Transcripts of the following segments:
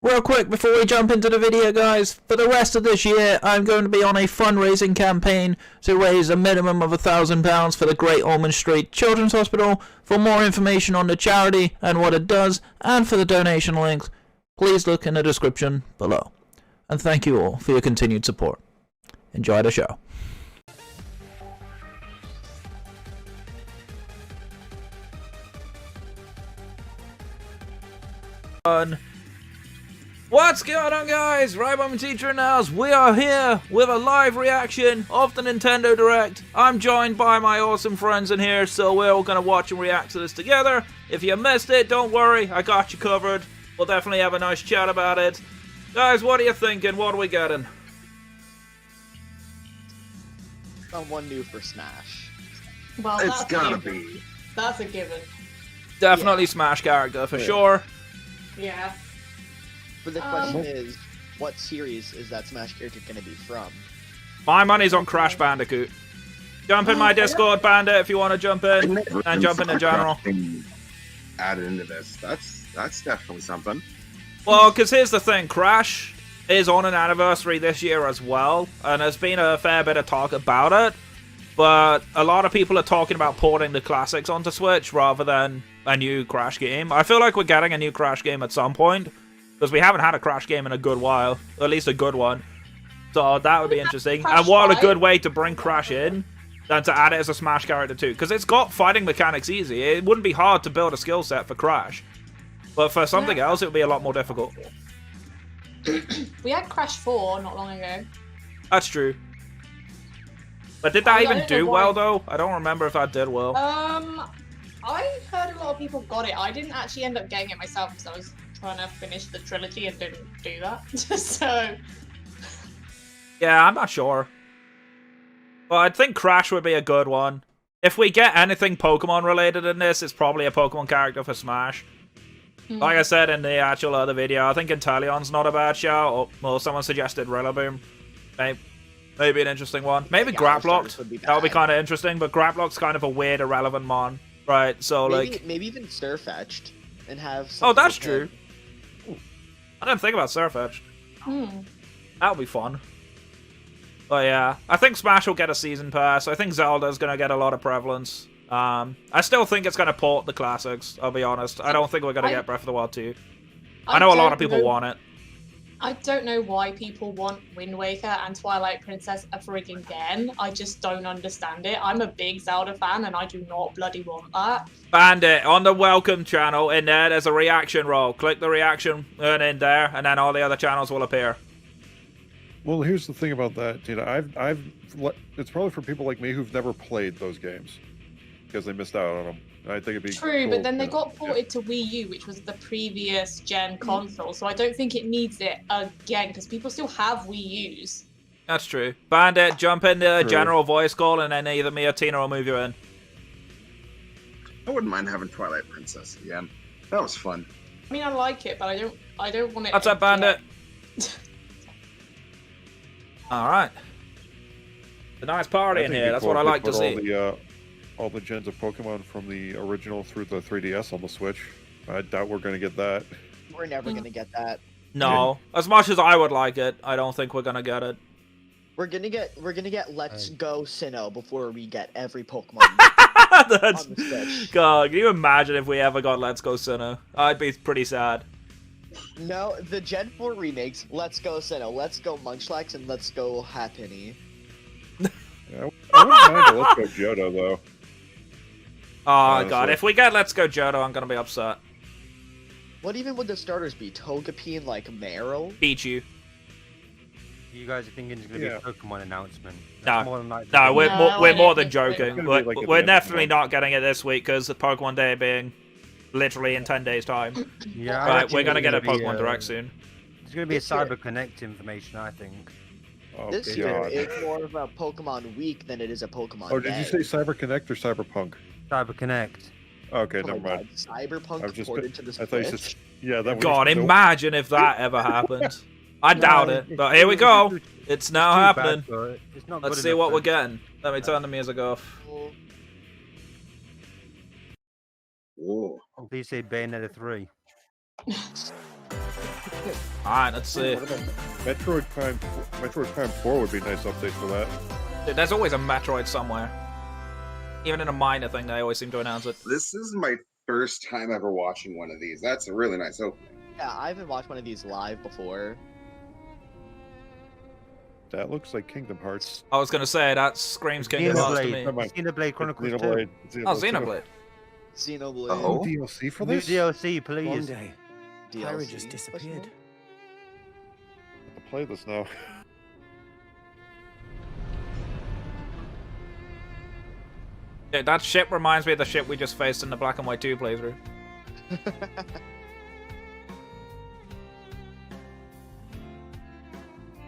Real quick before we jump into the video, guys, for the rest of this year I'm going to be on a fundraising campaign to raise a minimum of £1,000 for the Great Ormond Street Children's Hospital. For more information on the charity and what it does, and for the donation links, please look in the description below. And thank you all for your continued support. Enjoy the show. What's going on, guys? Right, I'm Teacher in the house. We are here with a live reaction of the Nintendo Direct. I'm joined by my awesome friends in here, so we're all going to watch and react to this together. If you missed it, don't worry, I got you covered. We'll definitely have a nice chat about it. Guys, what are you thinking? What are we getting? Someone new for Smash. Well, It's gotta be. That's a given. Definitely Smash character, for sure. Yeah. But the question is, what series is that Smash character going to be from? My money's on Crash Bandicoot. Jump in my Discord, Bandit, if you want to jump in, and jump in general. Added into this. That's definitely something. Well, because here's the thing, Crash is on an anniversary this year as well, and there's been a fair bit of talk about it, but a lot of people are talking about porting the classics onto Switch rather than a new Crash game. I feel like we're getting a new Crash game at some point, because we haven't had a Crash game in a good while, or at least a good one. So that would be interesting. And what a good way to bring Crash in than to add it as a Smash character too, because it's got fighting mechanics easy. It wouldn't be hard to build a skill set for Crash, but for something else it would be a lot more difficult. We had Crash 4 not long ago. That's true. But did that even do well though? I don't remember if that did well. I heard a lot of people got it. I didn't actually end up getting it myself because I was trying to finish the trilogy and didn't do that. So yeah, I'm not sure. But I think Crash would be a good one. If we get anything Pokemon related in this, it's probably a Pokemon character for Smash. Like I said in the actual other video, I think Inteleon's not a bad shout. Or, well, someone suggested Rillaboom. Maybe an interesting one. Maybe Graplocked. That would be kind of interesting, but Graplock's kind of a weird, irrelevant mon. Right, so Maybe even Sirfetch'd and have... Oh, that's true. I didn't think about Sirfetch'd. That would be fun. But yeah, I think Smash will get a season pass. I think Zelda's going to get a lot of prevalence. I still think it's going to port the classics, I'll be honest. I don't think we're going to get Breath of the Wild 2. I know a lot of people want it. I don't know why people want Wind Waker and Twilight Princess a friggin' again. I just don't understand it. I'm a big Zelda fan and I do not bloody want that. Bandit, on the welcome channel, in there's a reaction roll. Click the reaction in there, and then all the other channels will appear. Well, here's the thing about that, it's probably for people like me who've never played those games because they missed out on them. I think it'd be true, cool, but then they got ported to Wii U, which was the previous gen console, so I don't think it needs it again because people still have Wii U's. That's true. Bandit, jump in the general voice call, and then either me or Tina will move you in. I wouldn't mind having Twilight Princess again. That was fun. I mean, I like it, but I don't want it. What's up, Bandit? All right. A nice party in here. That's what I like to see. All the gens of Pokemon from the original through the 3DS on the Switch. I doubt we're going to get that. We're never going to get that. No, as much as I would like it, I don't think we're going to get it. We're gonna get Let's Go Sinnoh before we get every Pokemon That's... on the Switch. God, can you imagine if we ever got Let's Go Sinnoh? I'd be pretty sad. No, the Gen 4 remakes, Let's Go Sinnoh, Let's Go Munchlax, and Let's Go Happiny. Yeah, I wouldn't mind a Let's Go Johto, though. Oh, God, if we get Let's Go Johto, I'm going to be upset. What even would the starters be? Togepi and, like, Meryl? Pichu. You guys are thinking it's going to be a Pokemon announcement? No, we're more than joking. We're definitely not getting it this week because the Pokemon Day being literally in 10 days' time. Yeah, right, we're going to get a Pokemon Direct soon. It's going to be a Cyber Connect information, I think. Oh, this year, it's more of a Pokemon Week than it is a Pokemon Day. Did you say Cyber Connect or Cyberpunk? Cyber Connect. Okay, never mind. Cyberpunk ported to the Switch? I thought you said, yeah, that God, imagine if that ever happened. I doubt it, but here we go. It's now happening. Let's see what we're getting. Let me turn the music off. Whoa. Please say Bayonetta 3. Alright, let's see. What about Metroid Prime? Metroid Prime 4 would be a nice update for that. Dude, there's always a Metroid somewhere. Even in a minor thing, they always seem to announce it. This is my first time ever watching one of these. That's a really nice opening. Yeah, I haven't watched one of these live before. That looks like Kingdom Hearts. I was gonna say, that screams Kingdom Hearts to me. Xenoblade Chronicles 2. Xenoblade. Oh, Xenoblade. Xenoblade. Oh. DLC for New this? DLC, One please. day, DLC? Pyra just disappeared. I'll play this now. Yeah, that ship reminds me of the ship we just faced in the Black and White 2 playthrough.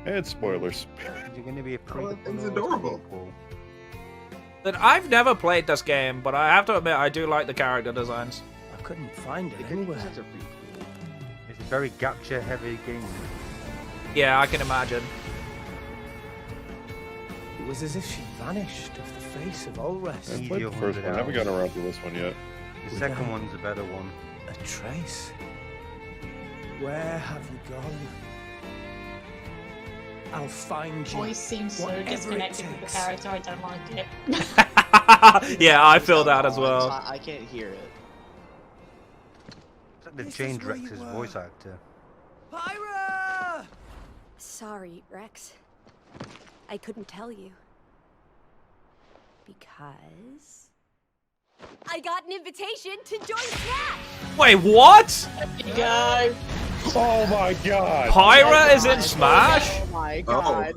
And spoilers. Is it going to be a Oh, prequel it's or a adorable. sequel? That I've never played this game, but I have to admit I do like the character designs. I couldn't find The it Kingdom anywhere. Hearts are pretty cool. It's a very gacha-heavy game. Yeah, I can imagine. It was as if she vanished off the face of all rest. I Easy played the first 100 one. I haven't hours. gotten around to this one yet. The second one's a better one. A trace. Where have you gone? I'll find you. Voice seems so Whatever it disconnected with the takes. character, I don't like it. Yeah, I feel that as well. I can't hear it. It's like they This is changed where you Rex's were. voice actor. Pyra! Sorry, Rex. I couldn't tell you. Because... I got an invitation to join Smash! Wait, what? There you go. Oh my god! Pyra is in Smash? Oh my god.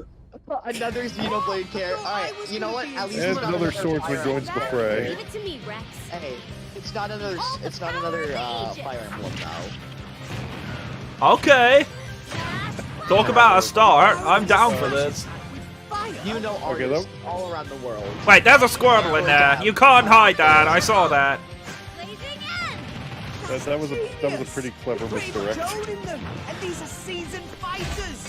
Another Xenoblade character. Alright, you know what? At least And it's not another swordsman Fire joins the Emblem. fray. Give it to me, Rex. Hey, it's not another. It's not another Fire Emblem now. Okay. Talk about a start. I'm down for this. You know Okay, artists all around the world. Wait, there's a Squirtle in there. You can't hide that. I saw that. That was a pretty clever misdirect. in them, and these are seasoned fighters.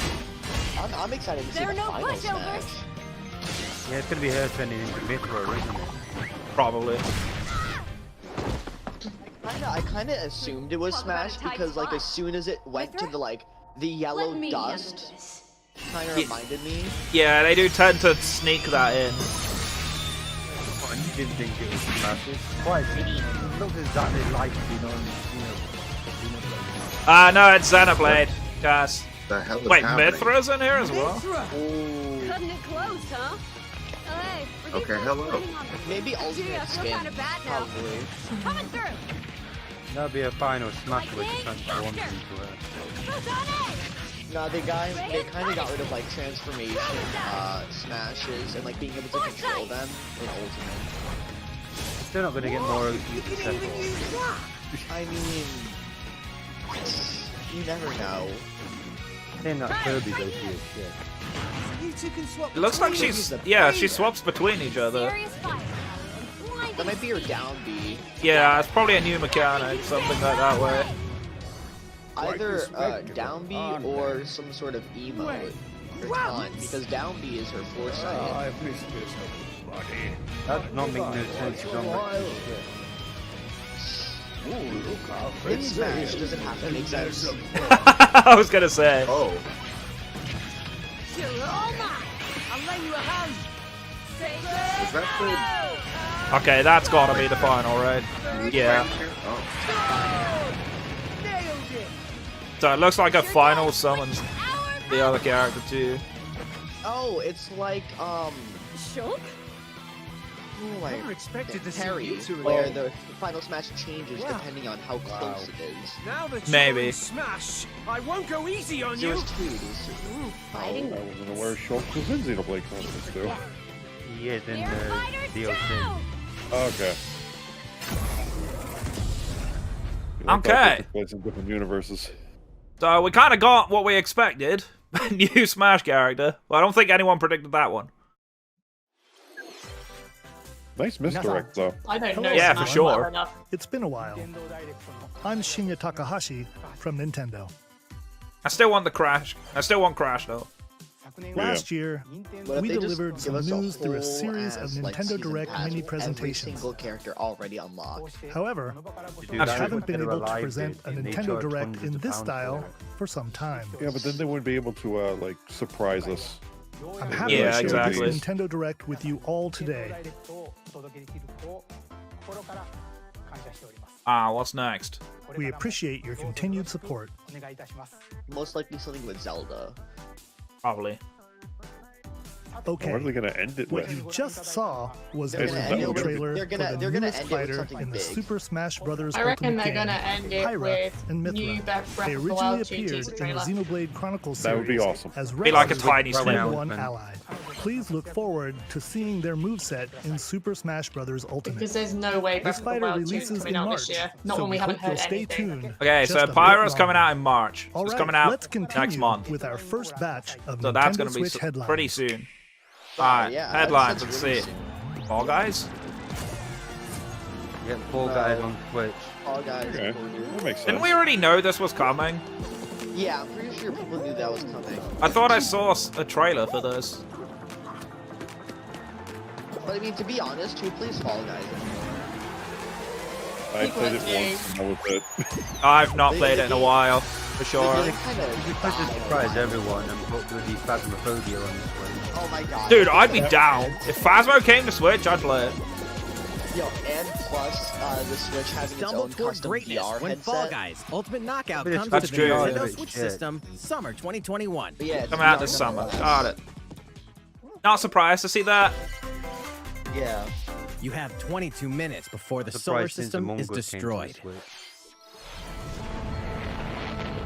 I'm excited to see There the are no final pushovers. Smash. Yeah, it's going to be her turning into Mythra, isn't it? Probably. I kinda assumed it was Talk about a Smash tight because like spot. as soon as it went to Wither? the yellow Let me handle dust, this. kinda Yeah. reminded me. Yeah, they do tend to sneak that in. Oh, and you didn't think it was Smash. It's quite it looks exactly like, Xenoblade. No, it's Xenoblade. Guys. The hell is Wait, happening? Mythra's in here as well? Ooh, Cutting it close, huh? Hey, forgive Okay, me for hello. putting on the- maybe Gee, I alternate feel skin, kinda bad now. probably. Coming through. That'll be a final Smash Like where this? she transforms Faster. into her. Who's on it? No, they kind of got rid of like transformation smashes and like being able to control them in ultimate. Still not going to get more You can successful. even use that. I mean, you never know. Saying that Kirby's OP as shit. You two can swap. It looks like between she's... them. Yeah, she swaps between each other. Serious fight. Blinding That might be her down B. Yeah, it's probably a new mechanic, something like that way. Either down B or some sort of emote or taunt, because down B is her foresight. That does not make no sense. She's on Rex's shit. In Smash doesn't have to make sense. I was gonna say. Oh, You're all mine. I'll lend you a hand. Say is that Okay, that's gotta be the final, right? Yeah. Oh, Nailed it. So it looks like a final summons the other character too. Oh, it's like Shook? like Never expected to see Terry, you two where again. the final smash changes Wow. depending on how close it is. Now that Maybe. you're in Smash, I won't go easy on There you. was two. There was two. Fighting. I wasn't aware Shulk was in Xenoblade Chronicles too. He is in They're the fighters DLC. too. Okay. Okay. Took place in different universes. So we kind of got what we expected. New Smash character. Well, I don't think anyone predicted that one. Nice misdirect though. I don't know Yeah, for Smash sure. well enough. It's been a while. I'm Shinya Takahashi from Nintendo. I still want the Crash. I still want Crash though. Last year, But if we they just delivered give some us a news through a whole series of ass, like, Nintendo season Direct pass mini with every presentations. single character already unlocked. However, To do we That's that, true. haven't been they're able to alive, present a they Nintendo charge Direct hundreds in of this pounds style for it. for some time. Yeah, but then they wouldn't be able to like surprise us. I'm happy Yeah, to share exactly. this Nintendo Direct with you all today. What's next? We appreciate your continued support. Most likely something with Zelda. Probably. Okay, What are they going to end it what with? you just saw was They're the gonna reveal end it with- trailer they're gonna- for the they're gonna newest end it with fighter something in the big. Super Smash Bros. I reckon Ultimate they're game, gonna end it Pyra with and new Mithra. Breath They of the originally Wild 2 appeared teaser in the trailer. Xenoblade Chronicles That would be series awesome. as Be like a references tiny to snake. one ally. Please look forward to seeing their moveset in Super Smash Bros. Ultimate. Because there's no way This Breath of the fighter Wild 2 is releases coming in out March, this year. Not so when we we haven't hope you'll heard stay anything. tuned. Okay, just so a bit Pyro's coming longer. out in March. All It's right, coming out let's continue next month. with our first batch of So that's Nintendo going to be Switch headlines. pretty soon. Alright, yeah, headlines, that's let's really see. soon. Fall Guys? Get Fall Guys on Twitch. All guys. Okay, that makes sense. Didn't we already know this was coming? Yeah, I'm pretty sure people knew that was coming. I thought I saw a trailer for this. But I mean, to be honest, who plays Fall Guys anymore? I played it People like once and that was it. I've not played it in a while, for sure. They kind of You could just surprise everyone and put bloody Phasmophobia on the Switch. Oh my god. Dude, I'd be down. If Phasmo came to Switch, I'd play it. Yo, and plus, the Switch having its Stumble own toward custom greatness VR when headset. Fall Guys Ultimate Knockout But it's comes That's to the true. Nintendo Holy Switch shit. system summer 2021. But yeah, it's Coming out VR this summer. nonetheless. Got it. Not surprised to see that. Yeah. You have 22 minutes before the solar Surprised since system Among is Us came to the destroyed. Switch.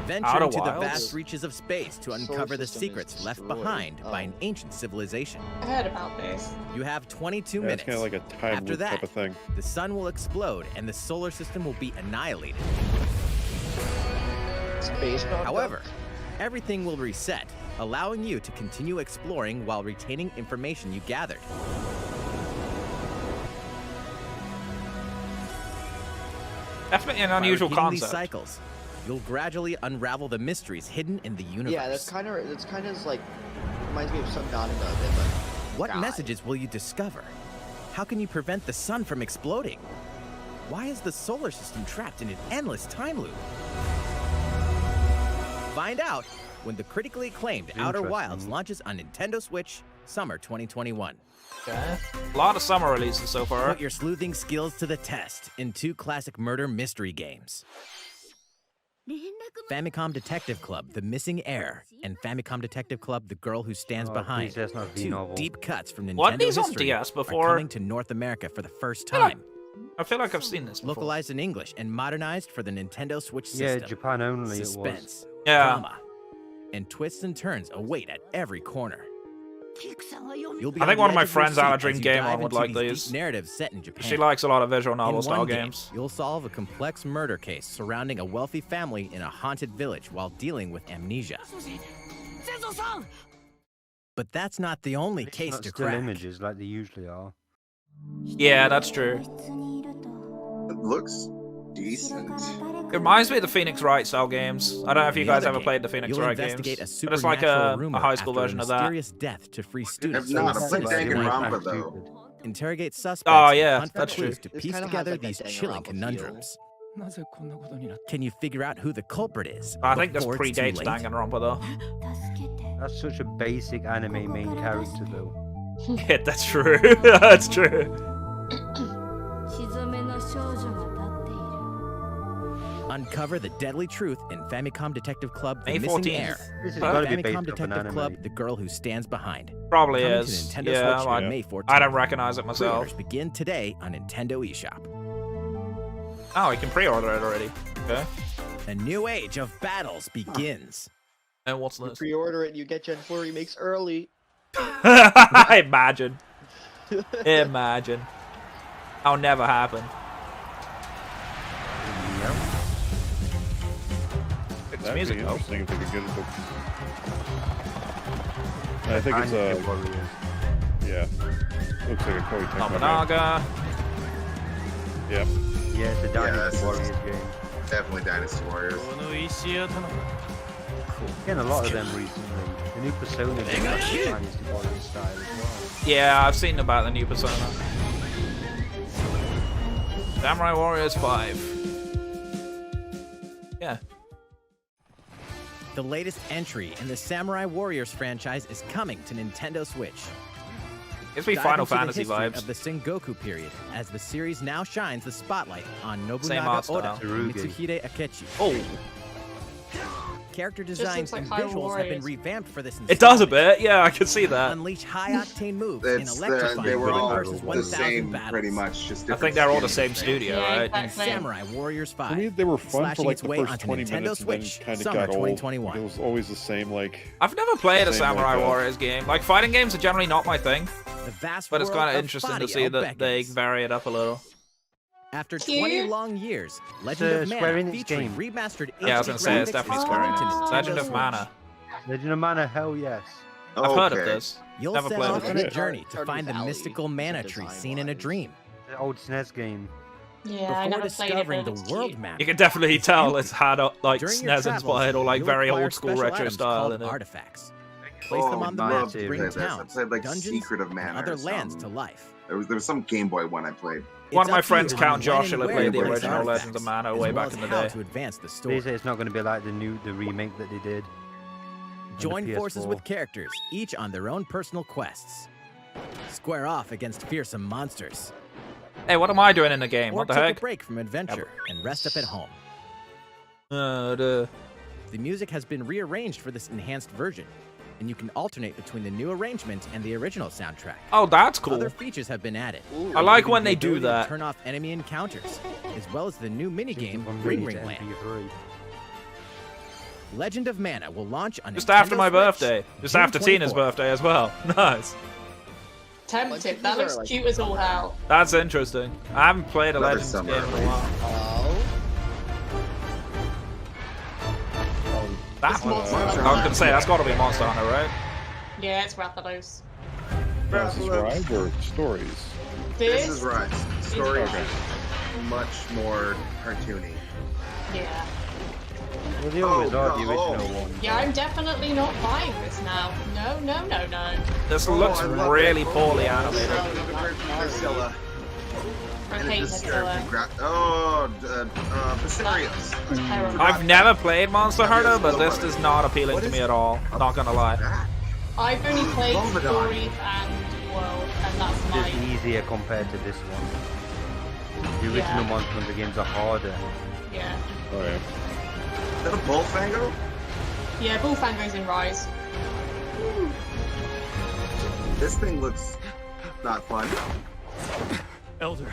Venture Outer into the Wilds? vast reaches of space to Solar uncover the system is secrets left destroyed. behind by an Oh. ancient civilization. I heard about this. You have 22 Yeah, it's minutes. kind of like a time After loop that, type of thing. the sun will explode and the solar system will be annihilated. Space Knockdown? However, everything will reset, allowing you to continue exploring while retaining information you gathered. Definitely an By unusual repeating these concept. cycles, you'll gradually unravel the mysteries hidden in the universe. Yeah, that's kind of like reminds me of Subnautica a bit, but What God. messages will you discover? How can you prevent the sun from exploding? Why is the solar system trapped in an endless time loop? Find out when the critically acclaimed Outer Interesting. Wilds launches on Nintendo Switch summer 2021. Okay. A lot of summer releases so far. Put your sleuthing skills to the test in two classic murder mystery games. Famicom Detective Club, The Missing Heir, and Famicom Detective Club, The Girl Who Stands Oh, Behind. please, that's not the Two novel. deep cuts from Nintendo Wasn't these on history DS are before? coming to North America for the first feel like- time. I feel like I've seen this before. Localized in English and modernized for the Nintendo Switch Yeah, system. Japan only it was. Suspense, Yeah. drama, and twists and turns await at every corner. You'll be I on think the one of my edge your friends out seat of Dream as you Game dive On would into like these deep these. narratives set in Japan. She likes a lot of visual novel In style one game, games. you'll solve a complex murder case surrounding a wealthy family in a haunted village while dealing with amnesia. But that's not the only It's case not to still crack. images like they usually are. Yeah, that's true. It looks decent. It reminds me of the Phoenix Wright style games. I don't know if you In the guys other ever game, played the Phoenix you'll Wright investigate games. a But it's like supernatural rumor a high school after version of that. mysterious death to free students. not. from I played cities Danganronpa, like- though. Interrogate suspects Oh, and yeah, hunt for that's clues true. to This piece kinda has, together like, that these Danganronpa chilling feel. conundrums. Can you figure out who the culprit is? I think this before it's too predates late? Danganronpa though. That's such a basic anime main character though. Yeah, that's true. That's true. Uncover the deadly truth in Famicom Detective Club: The May Missing 14th. Heir. This has Huh? got to be Famicom based off an Detective anime. Club: The Girl Who Stands Behind. Probably Coming is. to Nintendo Yeah, Switch I- on May 14th. I don't recognize it myself. Pre-orders begin today on Nintendo eShop. Oh, you can pre-order it already. Okay. A new age of battles begins. And what's You this? pre-order it, you get Gen 4 remakes early. Imagine. Imagine. That'll never happen. It's That'd music be though. interesting if they could get it. I think it's Anime Warriors. yeah. Looks like a Koei Tecmo game. Nobunaga. Yep. Yeah, it's a Yeah, Dynasty that's- Warriors game. Definitely Dynasty Warriors. Getting a lot of them recently. The new Persona game has the Chinese development style as well. Yeah, I've seen about the new Persona. Samurai Warriors 5. Yeah. The latest entry in the Samurai Warriors franchise is coming to Nintendo Switch. Gives me Dive Final into the Fantasy history vibes. of the Sengoku period, as the series now shines the spotlight on Same Nobunaga art Oda style. and Mitsuhide Akechi. Oh, Character looks designs like and Hyrule visuals have been Warriors. revamped for this it does a installment. bit. Yeah, I can see that. Unleash high-octane moves in It's electrifying they were all versus the 1,000 same, battles. pretty much. Just I different think they're all the skins. same studio, Yeah, right? exactly. Samurai Warriors 5. To me, they were fun for slashing like its the way first onto 20 Nintendo minutes, and then Switch, kind of summer got old. 2021. It was always the same, like. I've never played a Same Samurai like that. Warriors game. Like, fighting games are generally not my thing, The vast but it's world kind of of interesting to Fadio see that they beckons. vary it up a little. After Cute. 20 long years, Legend a of Square Mana Enix featuring game. remastered Yeah, I was HD gonna say, it's graphics definitely is Square coming to Enix. Nintendo Legend of Switch. Mana. Legend of Mana, hell yes. I've heard of Okay. this. You'll Never set played off it. on a Okay. journey to Stardew find the Valley, mystical mana tree seen in a design-wise. dream. The old SNES game. Yeah, I Before never played it, discovering but the it's world cute. map, You can definitely tell it's had like during your SNES travels, inspired or like you'll very acquire old school special retro items style called in it. artifacts. Place them on the I map love to to bring play this. I towns, played like dungeons, Secret of and Mana. other or lands something. to life. There was some Game Boy one I played. One It's of my up to you friends, to Count know when Joshua, and where played to the place original artifacts, Legends of Mana as way well back as in the how day. to advance the They story. say it's not going to be like the remake that they did. on the Join forces PS4. with characters, each on their own personal quests. Square off against fearsome monsters. Hey, what am I doing in the game? Or What the take heck? a break from adventure and rest up at home. The The music has been rearranged for this enhanced version, and you can alternate between the new arrangement and the original soundtrack. Oh, that's cool. Other features have been added. I like including when the they do ability to that. Turn off enemy encounters, as well as the new minigame I'm Ring ready Ring to Land. MP3. Legend of Mana will launch on Just Nintendo after my Switch birthday. Just June after Tina's 24th. birthday as well. Nice. Tempted. That looks Like- cute as all hell. That's interesting. I haven't played a Another Legends game in summer. a while. Oh, That It's one. Monster I was Hunter. gonna say, that's gotta be Monster Hunter, right? Yeah, it's Rathalos. Subscribe or stories? This is right. Story is is much more cartoony. Yeah. Well, they always Oh, are the no. original one. Yeah, I'm definitely not buying this now. No, no, no, no. This Oh, looks I love really that. poorly animated. Godzilla. I And it hate disturbed Godzilla. me. Viserious. That's terrible. I've never played Monster Hunter, but this is not appealing to me at all. Not gonna lie. I've only played Myrmidon. Stories and World, and that's It's my... easier compared to this one. The original Yeah. Monster Hunter games are harder. Yeah. Oh yeah. Is that a Bullfango? Yeah, Bullfango's in Rise. This thing looks not fun. Elder,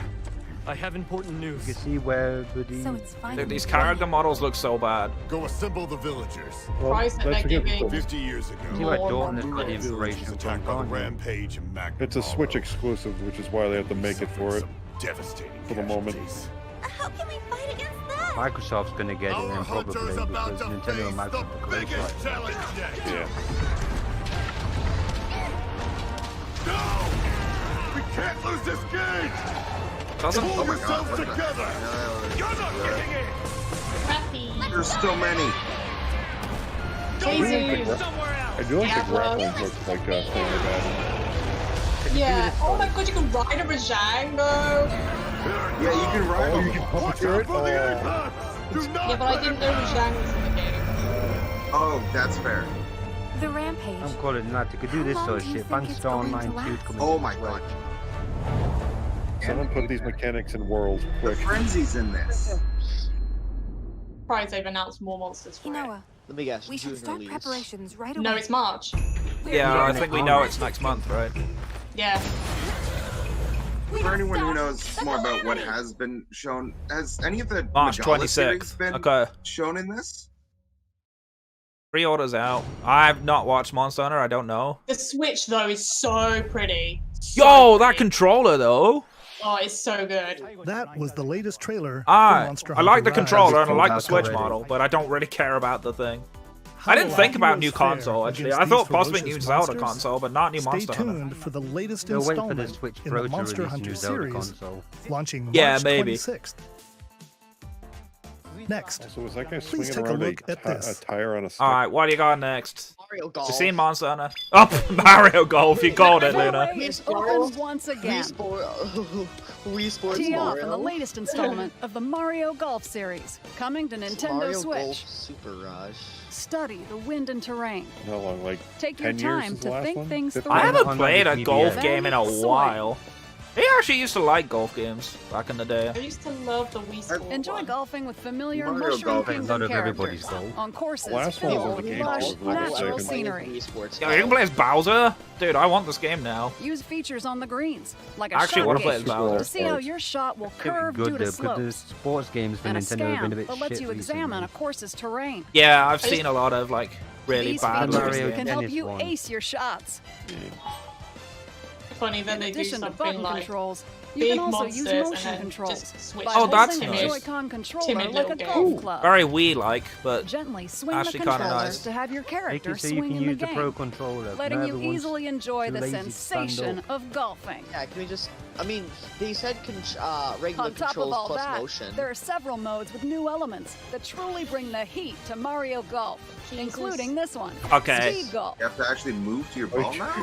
I have important You news. can see where Buddy. So it's finally Dude, these character models look so bad. Go assemble the villagers. Well, Rise that that's they're a good giving. 50 years see ago, where More Dawn Monster got the the village was inspiration attacked from. by the can't you? rampage and Magna. It's a Switch exclusive, which is why they have to make it for it. Devastating for the moment. casualties. How can we fight against that? Microsoft's gonna get it Our then probably hunter's about because to Nintendo face and the Microsoft are close biggest right now. challenge yet. Yeah. No! We can't lose this game! Doesn't Pull Oh my yourselves God, what the- together! You're not getting it! Crappy. There's so many. Jesus. I do like Yeah, the well- grappling look like family bad. Yeah. Oh my god, you can ride a Rajango. Yeah, you can ride Oh, them. you can Watch puppeteer out it? for the Oh. impact! Do not Yeah, but I didn't know Rajango was in the game. Oh, that's fair. The rampage. I'm calling that. You could do this How sort of long do you shit. think Thanks it's to going to Online 2 last? coming Oh to my Switch. god. Someone put these mechanics in World The quick. frenzy's in this. Surprised they've announced more monsters for it. Inoa, let me guess. we should June start release. preparations right away. No, it's March. Yeah, I think we know it's next month, right? Yeah. For anyone who knows more about what has been shown, has any of the March Magala series 26th. been Okay. shown in this? Pre-orders out. I've not watched Monster Hunter. I don't know. The Switch though is so pretty. So Yo, that pretty. controller though. Oh, it's so good. That was the latest trailer for I Monster I Hunter like the Rise. controller and I like the That's Switch already. model, but I don't really care about the thing. How I didn't will think about heroes new fare console actually. against I thought these possibly ferocious new Zelda monsters? console, but not new Stay Monster Hunter. tuned for the latest They'll wait for the installment Switch in Pro the to Monster release Hunter new Zelda series, console. launching Yeah, March maybe. 26th. Next, So was that guy please swinging take a around look at a this. tire on a stick? All right, what do you got next? Mario You Golf. seen Monster Hunter? Oh, Mario Golf. You called it, Luna. Is open once again. Wii Sports Tee off in the Mario. latest installment of the Mario Golf series, coming to Nintendo Mario Switch. Golf Super Rush. Study the wind and terrain. How long? Like Take your 10 years time since the to last think one? things 15? through. I haven't on played a the golf PBS. game in a Soy. while. I actually used to like golf games back in the day. I used to love the Wii Sport Enjoy one. golfing with familiar Mario Mushroom Golf is Kingdom out of everybody's characters goal. on courses Last one was filled on the with GameCube, lush, if I'm not natural mistaken. scenery. Wii Sports Yo, you can play as Bowser? Dude, I want this game now. Use features on the greens, like a I actually shot want to play as gauge, Bowser. to see how your shot will curve Good due to though, because the slopes, sports games for and a Nintendo have been a scan bit that lets shit you examine a recently. course's terrain. Yeah, I've seen a lot of like really These bad features Mario looking can games. help Tennis you one. ace your shots. Funny, then In they do addition to something button like controls, you big can also use monsters motion and then controls. just switch. By Oh, that's holding nice. a Joy-Con controller Timid like a little golf game. club. Very Wii-like, but Gently swing actually the kinda controllers nice. to have your Make character it so you swing can in the use the Pro game, Controller. letting Now you everyone's easily enjoy too the lazy to stand sensation up. of golfing. Yeah, can we just... I mean, they said regular On top of controls all plus that, motion. there are several modes with new elements that truly bring the heat to Mario Golf, including this one, Okay. Speed Golf. You have to actually move to your ball now?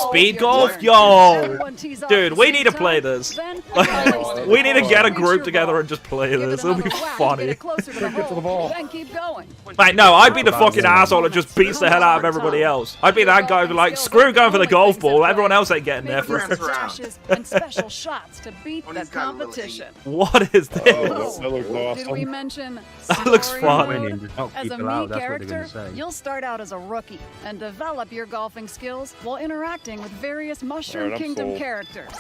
Speed golf? Yo! Everyone tees off Dude, at the we same need to time, play this. then We need to get a Reach group your together ball. and just play Give this. it It'll be another whack to funny. get it closer to the Get to the hole, ball. then keep going. Mate, no, I'd be the fucking Yeah. asshole that just beats the hell out of everybody else. I'd be that guy who'd be like, screw going for the golf ball. Everyone else ain't getting there Make use first. of dashes and special shots to beat the Tony's got a little competition. What is this? Oh, that looks Did we awesome. mention That looks story fun. mode? Winning does not As keep a allowed, Mii that's what they're character, gonna say. you'll start out as a rookie and develop your golfing skills while interacting with various Mushroom Alright, I'm Kingdom sold. characters.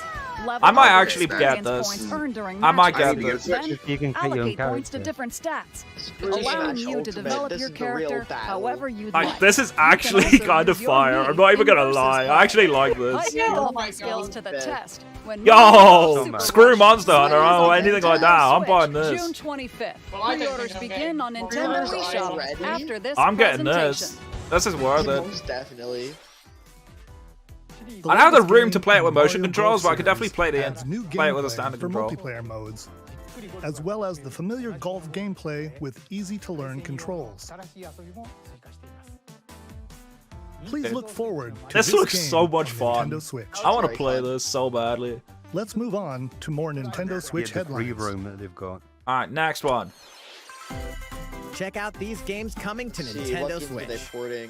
Level I might up actually your get experience this. points earned during I might matches. get this. Then You can create your own allocate points to character. different stats, Screw allowing Smash you to Ultimate, develop this your is the real character battle. however you'd Like, like. this is You can actually also kind of use your fire. Mii I'm not even in gonna versus lie. I play. actually like Put this. your Oh golfing my skills God. to the test. When Yo, Mario Super screw Rush Monster Hunter releases or on anything like Nintendo that. I'm Switch, buying this. June 25th. Well, I don't Pre-orders think I'm begin getting on more Nintendo orders eShop already. after this I'm getting presentation. this. This is worth it. Most definitely. The I don't have the latest room game to play it with in the motion Mario controls, but I Golf could definitely series play it adds new play it with a gameplay standard for control. multiplayer modes, as well as the familiar golf gameplay with easy-to-learn controls. Please look forward to This looks game so much on fun. Nintendo Switch. I want to play this so badly. Let's move on to more Nintendo Switch Yeah, the free headlines. roam that they've got. Alright, next one. Check out these games coming to See, what Nintendo games are they Switch. porting?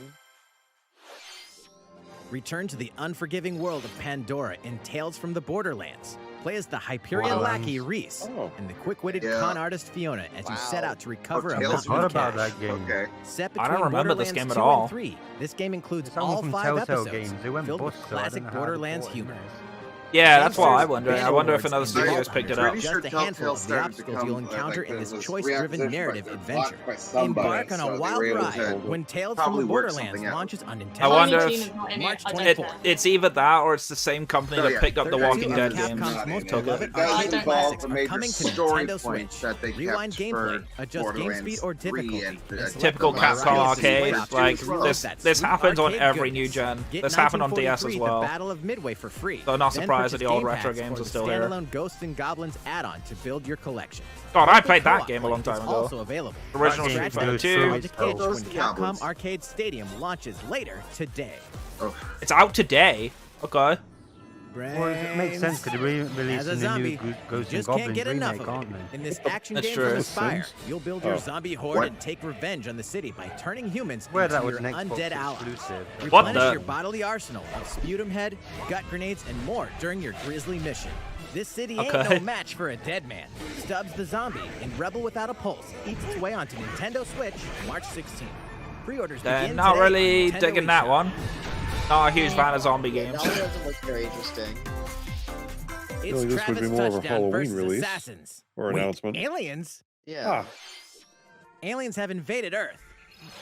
Return to the unforgiving world of Pandora in Tales from the Borderlands. Play as the Hyperion Borderlands. lackey Reese Oh. and the quick-witted Yeah. con artist Fiona as you set Wow. out to recover a Tales mountain What of about cash. that game? Okay. Set I don't between remember this Borderlands game at 2 all. and 3. This game includes Someone all from 5 Telltale episodes, Games, they went filled with bust, so I classic don't know how Borderlands important humor. it is. Yeah, that's what I Gamesters, wonder. I Fan wonder if Awards, another and studios Developers picked it are up. Pretty just sure a handful Telltale of the started to obstacles become, you'll encounter like, in this was choice-driven reacquisitioned narrative by adventure. somebody, Embark on so a they wild were able ride to when Tales from probably the work Borderlands something out. launches on Nintendo I wonder Tiny if- Teen is not in March it. I don't 24th. care. It's either that or it's the same company Oh, that yeah. picked up the 32 Walking of Dead Capcom's games. most and took beloved it. It does arcade involve classics the are major coming to story Nintendo points Switch. that they Rewind kept gameplay, for adjust game Borderlands speed or 3 difficulty. and, and select Typical the Capcom variety of arcade. options Like to roll this. that This sweet happens on arcade every new goodness. gen. Get This happened on DS 1943, as well. The Battle of Midway for free. So not Then surprised that purchase the old game retro packs games for are the still here. standalone Ghosts and Goblins add-on to build your collection. God, I Local played that co-op game a long play time is ago. also available. Original That Street game Fighter goes 2. through Edge its when Ghosts and Capcom Goblins. Arcade Stadium launches later today. Oh, It's out today. Okay. Well, it makes sense because they're As a releasing the new zombie, Ghosts you and just can't Goblins get enough remake, of aren't it. they? In this action That's game true. from Aspire, Sims? you'll build your Oh. zombie horde What? and take revenge on the city by turning humans Where into that was your an Xbox undead allies. exclusive. What Replenish the- your bodily arsenal of sputum head, gut grenades, and more during your grisly mission. This city ain't Okay. no match for a dead man. Stubbs the Zombie in Rebel Without a Pulse eats its way onto Nintendo Switch March 16th. Pre-orders begin Not today really on Nintendo digging that eShop. one. Not a huge fan of zombie Yeah, games. that one doesn't look very interesting. It's Really, this would Travis be more of a Touchdown Halloween versus release Assassins. or Wait, announcement. aliens? Yeah. Ah, Aliens have invaded Earth.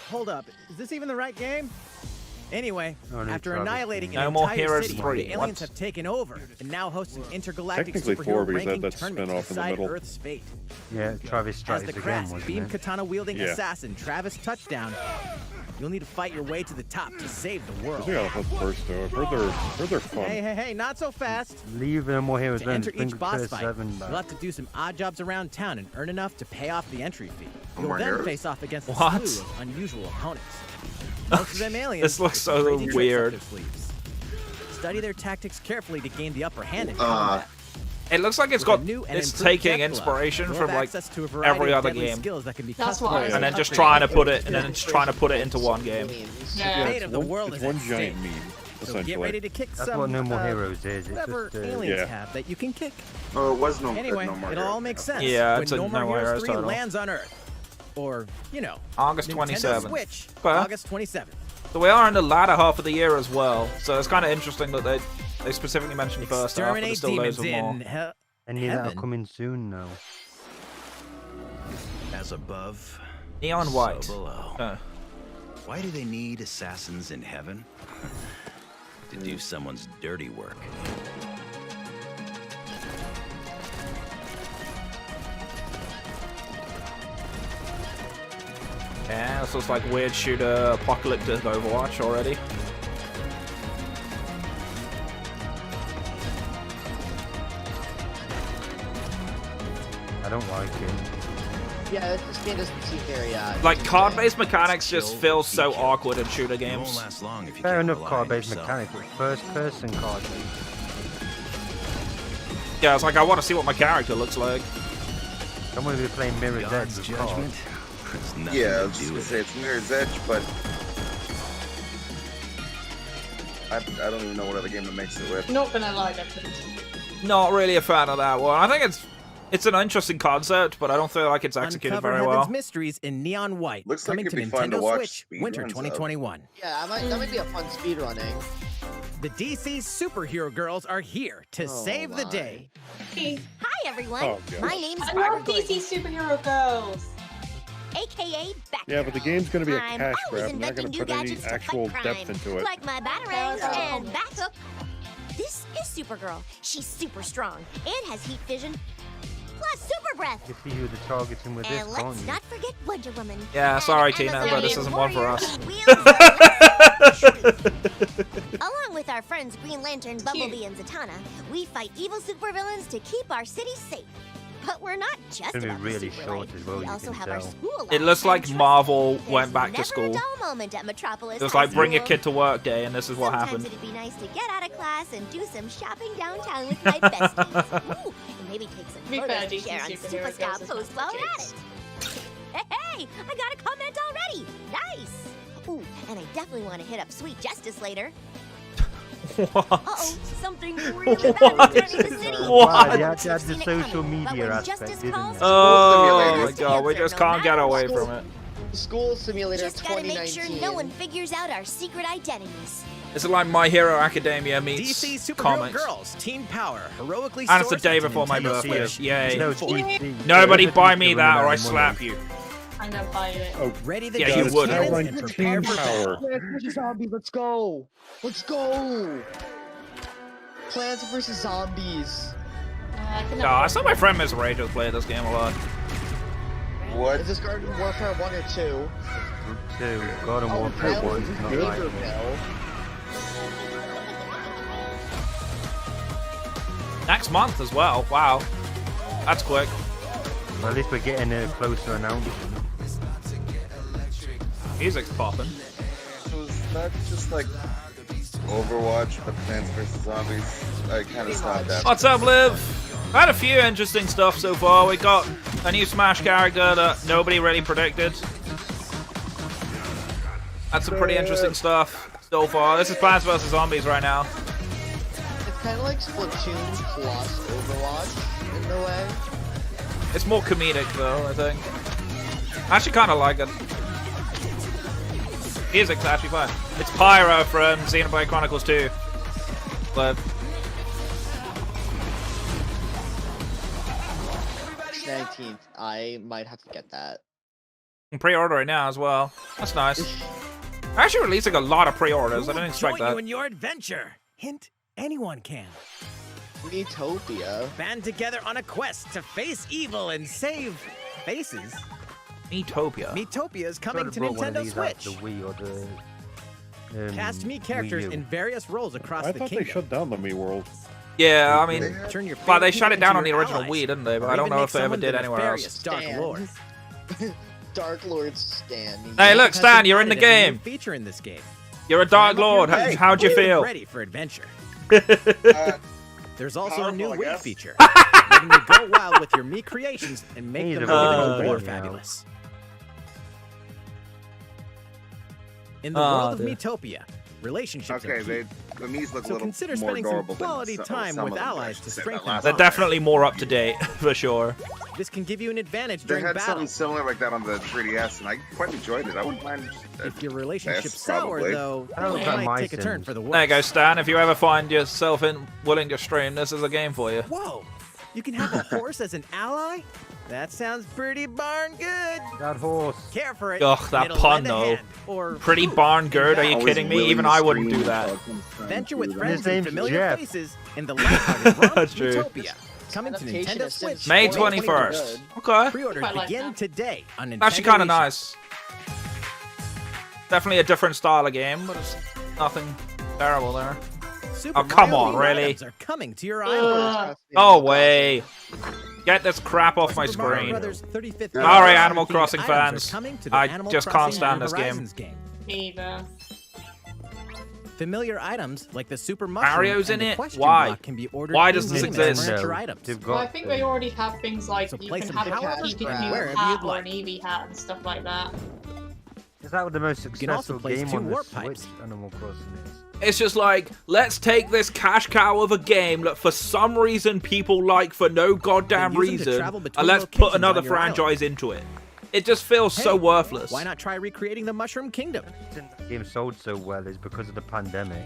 Hold up, is this even the right game? Anyway, Oh, no, after Travis annihilating Touchdown. an No more entire Heroes city, 3. the aliens What? have taken over and now host an intergalactic Technically superhero 4 because ranking that's tournament to spin-off in the decide middle. Earth's fate. Yeah, Travis As Strikes the again, crass wasn't beam it? katana wielding Yeah. assassin Travis Touchdown You'll need to fight your way to the top to save the world. We gotta flip first, though. I've heard they're fun. Hey, not so fast. Leave no more heroes To then. enter Bring each boss first fight, 7 you'll back. have to do some odd jobs around town and earn enough to pay off the entry fee. You'll more then heroes? face off against a What? slew of unusual opponents. Most of them aliens. This looks so with crazy tricks up weird. their sleeves. Study their tactics carefully to gain the upper hand in Uh, combat. It looks like it's With a got new and it's improved taking death glove, inspiration you'll from have like access to a variety every of other deadly game, skills that can be That's what I was customized. and then Yeah. just trying to put it, and then just trying to put it into one game. Yeah. Fate of the world it's is one at giant stake. meme, So essentially. get ready to kick That's some what No More Heroes is. It's whatever just, aliens Yeah. have that you can kick. oh, it was no Anyway, no more it all Heroes. makes sense. Yeah, when it's a No More No More Heroes Heroes 3 title. lands on Earth. Or, you know, August Nintendo 27th. Switch, Okay. August 27th. So we are in the latter half of the year as well. So it's kind of interesting that they specifically mentioned first half, but there's Exterminate still loads demons of more. in hell. Any that'll Heaven. coming soon now. As above, Neon so white. below. Why do they need assassins in heaven? To do someone's dirty work. Yeah, this looks like weird shooter apocalyptic Overwatch already. I don't like it. Yeah, this game doesn't seem very Like card-based mechanics just feel so awkward in shooter It won't games. last long if you Fair can't enough rely on card-based yourself. mechanics, but first-person card-based. Yeah, it's like I want to see what my character looks like. I'm going to be playing Mirror's Edge God's with judgment cards. has nothing Yeah, I to was just do gonna with say it. it's Mirror's Edge, but I don't even know what other game to mix it with. Not gonna lie, they're pretty. Not really a fan of that one. I think it's an interesting concept, but I don't feel like it's executed Uncover very Heaven's well. mysteries in neon white. Looks like coming it'd to be fun to Nintendo watch Switch, winter speedruns of. 2021. Yeah, that might be a fun speedrunning. The DC superhero girls are here to save the day. Hey, Hi everyone, Oh, God. my name's I Barbara love DC superhero girls. aka Batgirl. Yeah, but the game's gonna be a I'm cash always grab, and they're not gonna inventing put new any gadgets to fight actual crime, depth into it. like my batarangs and Bathook. This is Supergirl. She's super strong and has heat vision, plus super breath. You see who they're targeting with this, And can't let's you? not forget Wonder Woman. Yeah, And sorry, Tina, Amazon but this isn't one for warrior us. who wields a lightsaber. Along with our friends Green Lantern, Bumblebee, and Zatanna, we fight evil supervillains to keep our cities safe. But we're not just It's gonna about be really the super short life. as well, We you also can have our tell. school It life, looks and like trust me, Marvel there's went back to never school. a dull moment at Metropolis It was High like bring your School. kid to work day, and this is what Sometimes happened. it'd be nice to get out of class and do some shopping downtown with my besties. Ooh, and maybe take some To be fair, photos to DC share on superhero Superstar girls is Post not while for we're at kids. it. Hey, I got a comment already. Nice. Ooh, and I definitely want to hit up Sweet Justice later. What? Uh-oh, something really bad is turning the city. What? You have to add the social But media when aspect, justice didn't calls, it? Oh my Simulators. god, we just can't get away from it. School Simulator just gotta make 2019. sure no one figures out our secret identities. It's like My Hero Academia meets DC Supergirl comics. Girls, Teen Power, heroically And it's the sourced day into before my Nintendo birthday. Switch. Yay. No, Nobody buy me that or I slap you. I'm gonna buy it. Oh, Ready the Yeah, guns, you would. cannons, Like and prepare Team for battle. Power. Plants vs. Zombies, let's go! Let's go! Plants vs. Zombies. I can No, I saw my friend Miss Rachel play this game a lot. What? Is this Garden Warfare 1 or 2? 2. God of Warfare 1 is not like it. Naperville. Next month as well. Wow. That's quick. Well, at least we're getting a closer announcement. Music's popping. So is that just like Overwatch, but Plants vs. Zombies? I kind of stopped that. What's up, Liv? I had a few interesting stuff so far. We got a new Smash character that nobody really predicted. That's some pretty interesting stuff so far. This is Plants vs. Zombies right now. It's kind of like Splatoon plus Overwatch in a way. It's more comedic though, I think. I actually kind of like it. Music's actually fun. It's Pyro from Xenoblade Chronicles 2. But 19th. I might have to get that. I'm pre-ordering now as well. That's nice. They're actually releasing a lot of pre-orders. I didn't expect Join you that. in your adventure. Hint, anyone can. Utopia. Band together on a quest to face evil and save faces. Miitopia. Miitopia is coming to Nintendo Switch. The Wii or the, Cast Mii characters in various roles across I the thought kingdom. they shut down the Mii World. Yeah, I mean, Turn your well, they favorite shut it into down on the your original allies, Wii, didn't they? But or I don't even know make if they ever someone did the anywhere else. nefarious Dark Stan. Lord. Dark Lord Stan. Hey, look, Has Stan, been you're in the added as a new game. feature in this game. You're a Dark Climb up Lord. your way. How'd you feel? Ready for adventure. Uh, There's also a new Powerful, I Wii guess. feature, letting you go wild with your Mii creations and make He's them a even really more good man. fabulous. In the Oh, world of dear. Miitopia, relationships okay, are key. the Mii's look a So little consider more spending some adorable than quality time some with of them, I allies should to say, that strengthen last They're one. definitely more up to date, for sure. This can give you an advantage They during had battle. something similar like that on the 3DS, and I quite enjoyed it. I wouldn't mind. If your relationship's Yes, sour, probably. though, I don't it know might my take a turn Sims. for the worse. There you go, Stan. If you ever find yourself willing to stream, this is a game for you. Whoa! You can have a horse as an ally? That sounds pretty darn good. That horse. Care for it. Ugh, and that it'll pun, lend a though. hand, or Pretty food. barn good. Are you Always kidding me? willing Even to I wouldn't stream do that. while comes time Venture to with that. friends His and name's familiar Jeff. faces in the lighthearted realm That's of true. Miitopia. Coming to Adaptation Nintendo of Sims Switch. May 4 is pretty 21st. good. Okay. Pre-orders Quite like begin that. today on Nintendo Actually, kind of eShop. nice. Definitely a different style of game, but it's nothing terrible there. Super Oh, come Mario on, themed really? items are coming to your island. Oh, way. Get this crap off my Super Mario screen. Brothers 35th Sorry, anniversary Animal themed Crossing items are fans. coming to the I Animal just can't Crossing stand New this game. Horizons game. Either. Familiar items like the Super Mushroom Mario's and in the it? question Why? block can be ordered Why does this in-game as exist? furniture items. They've Well, I got, think they already have things like So you place can them have a however Pikachu and wherever hat you'd or like. an Eevee hat and stuff like that. Is that the most can also successful place game 2 on the warp Switch? pipes. Animal Crossing is. It's just like, let's take this cash cow of a game that for some reason people like for no goddamn Then use them to reason, travel between and let's put locations another on your island. franchise into it. It just feels so Hey, worthless. Why not try recreating the Mushroom Kingdom? The reason the game sold so well is because of the pandemic.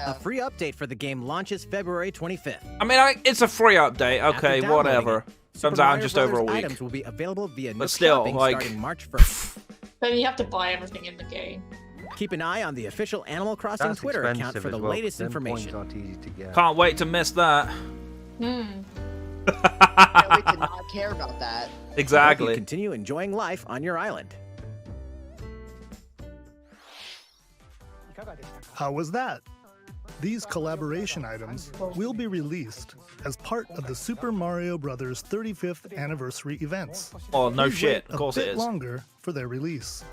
A free update for the game launches February 25th. I mean, it's a free update. After Okay, downloading whatever. it, Super Comes out in Mario just over a Brothers week. Items will be available via But Nook still, Shopping like- starting March 1st. Then you have to buy everything in the game. Keep an eye on the official Animal Crossing That's Twitter account expensive for the as well, latest 'cause them points information. aren't easy to get. Can't wait to miss that. Can't wait to not care about that. Hope you Exactly. continue enjoying life on your island. How was that? These collaboration items will be released as part of the Super Mario Bros. 35th anniversary events. Oh, no Please shit. wait Of course a it bit is. longer for their release.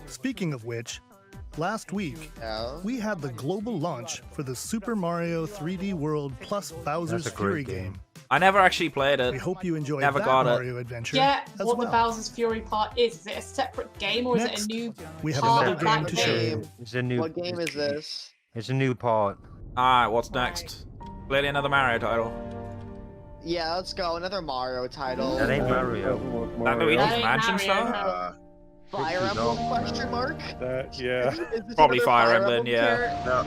Speaking of which, last week Yeah. we had the global launch for the Super Mario 3D World plus Bowser's That's a Fury great game. game. I never actually played We it. hope you enjoyed Never that got it. Mario adventure Yeah, as what the well. Bowser's Fury part is it a separate game or is Next, it a new we have part another of that game to show game? you. It's a new. What game is this? It's a new part. Alright, what's next? Clearly another Mario title. Yeah, let's go. Another Mario title. That ain't Mario. That Luigi's That ain't Mansion Mario, stuff? no. Fire Emblem question mark? That, yeah. Is this Probably another Fire Emblem, yeah. character? No,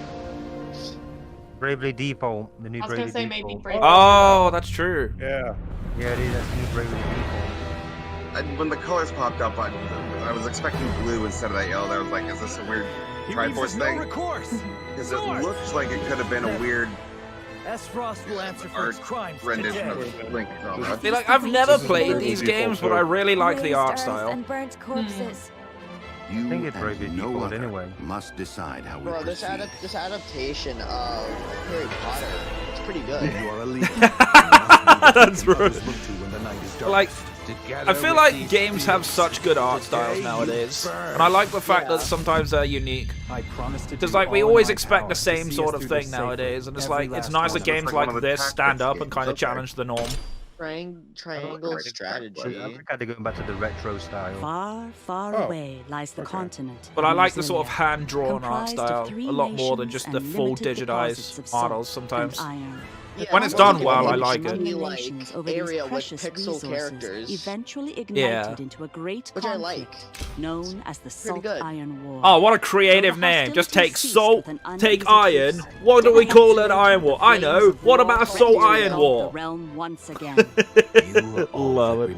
Bravely Default. The new I was Bravely gonna say maybe Default. Brave. Oh, that's true. Yeah. Yeah, it is. That's new Bravely Default. when the colors popped up, I was expecting blue instead of that yellow. I was like, is this a weird Triforce thing? Because it looks like it could have been a weird S-Frost will answer for art its crimes rendition today. of Link. I feel like I've never played these games, but I really like the art style. And burnt corpses. You I think it's and Bravely no Default other anyway. must decide how we Bro, this proceed. this adaptation of Harry Potter, it's pretty good. You are a leader. That's right. Like, I feel like games have such good art styles nowadays, and I like the fact that sometimes they're unique. Because like we always expect the same sort of thing nowadays, and it's like it's nice that games like this stand up and kind of challenge the norm. Triangle strategy. I'm kind of going back to the retro style. Far, far Oh, away lies the continent. But I of like the New sort of Zealand, hand-drawn art comprised of style 3 a lot more than nations just the and full limited deposits digitized of salt models sometimes. and iron. When it's done well, I like Among the it. nations over these area with precious pixel resources characters. eventually ignited Yeah. into a great Which I conflict known as the Salt good. Iron War. Oh, what a creative name. Just take hostilities ceased salt, with an take uneasy iron. peace. What do we The call an absolute iron war? I know. flames of What war about threatened Salt to Iron engulf War? the realm once again. Love it.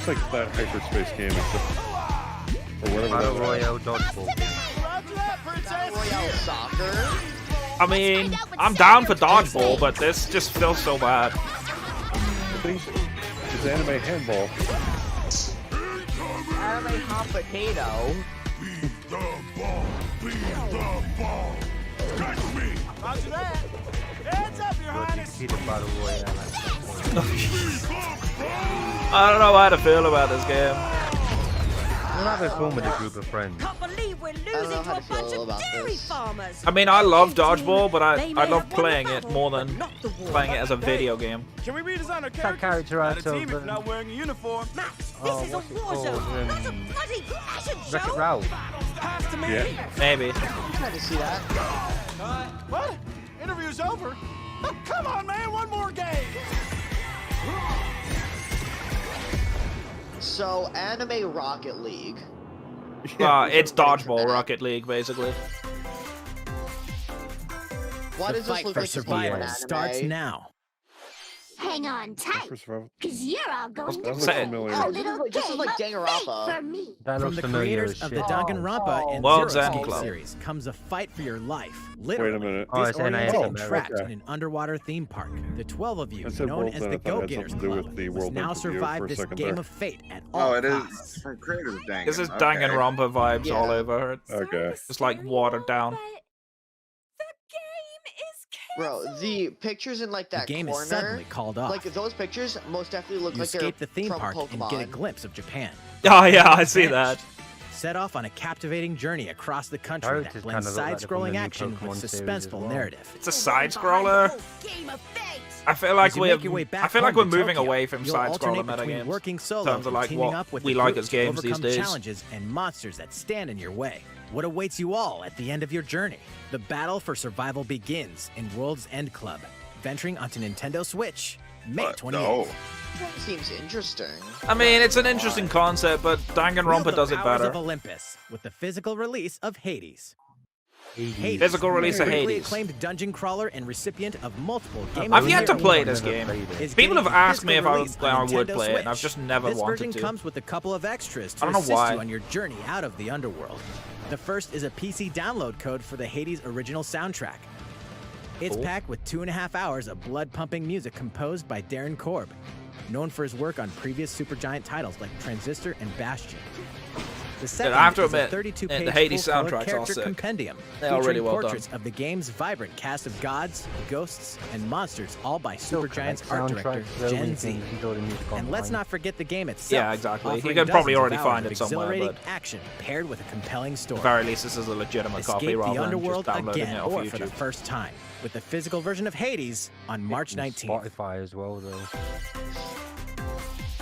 looks like that hyperspace game, except Or whatever. Battle that Royale dodgeball. Royale Soccer. I mean, I'm down for dodgeball, but this just feels so bad. It's anime handball. Anime hot potato. Beat the ball. Beat the ball. Catch me. Roger that. Hands up, Your Highness. Battle Royale. I don't know how to feel about this game. We're having fun with a group of friends. Can't believe we're losing to a bunch of dairy farmers. I mean, I love dodgeball, but I love playing it more than playing it as a video game. Can we redesign our character out the team of, if not wearing a uniform? Max, Oh, this is a what's it war called? zone, not a bloody fashion Wreck-It show. Ralph. Pass to me. Yeah. Maybe. Trying to see that. What? Interview's over? Oh, come on, man, one more game. So, Anime Rocket League. It's dodgeball Rocket League, basically. Why The does this fight look for like it's survival an anime? starts now. Hang on tight, because you're all going to Say it. familiar. a Oh, little this is like game of Danganronpa. fate for me. That From looks the familiar creators as of shit. the Danganronpa and World's Zero End Escape Club. series comes a fight for your life. Wait a Literally, minute. Oh, it's disoriented NIS. and trapped Okay. in an underwater theme park. The 12 of you, I said known World's as End. the I thought it had Go-Getters something to do with Club, the must World now End for survive a this second game there. of fate at all Oh, it costs. is. Creators of Dangan. This is Okay. Danganronpa vibes Yeah. all over. It's Okay. just like watered down. Bro, the pictures in like that The game corner, is suddenly called off. like those pictures most definitely look You like they're escape the theme from park Pokemon. and get a glimpse of Japan. Oh yeah, I see that. Set off on a captivating journey across the country Characters that blends kinda look like they're from side-scrolling the new action with Pokemon series as suspenseful well. narrative. It's a side scroller. Game of fate. I feel like As you we're make your way back I feel like home we're to moving Tokyo, away from you'll side alternate scroller between metagames. working In solo terms of and like teaming what up with we the like groups as to games these overcome days. challenges and monsters that stand in your way. What awaits you all at the end of your journey? The battle for survival begins in World's End Club, venturing onto Nintendo Switch, May 28th. No. That seems interesting. I mean, it's an interesting concept, but Wield Danganronpa the does it powers better. of Olympus with the physical release of Hades. Hades. Physical release of critically Hades. acclaimed dungeon crawler and recipient of multiple Game I've of yet the to Year play awards. this game. Is People have getting a asked me if physical I release would, on would Nintendo play it, and I've Switch. just never This wanted version to. comes with a couple of extras to I don't know assist why. you on your journey out of the underworld. The first is a PC download code for the Hades original soundtrack. It's Cool. packed with 2.5 hours of blood-pumping music composed by Darren Korb, known for his work on previous Supergiant titles like Transistor and Bastion. The second I have to is admit, a 32-page the Hades full-color soundtrack's all character sick. compendium They are really featuring well done. portraits of the game's vibrant cast of gods, ghosts, and monsters, all by Supergiant's art director, Gen Z. And let's not forget the game itself. Yeah, exactly. You offering can probably dozens of already hours find of it somewhere, exhilarating but action paired with a compelling story. at the very least, this is a legitimate copy Escape rather the than underworld just downloading again, it off or for the YouTube. first time, with the physical version of Hades on March 19th. Spotify as well, though.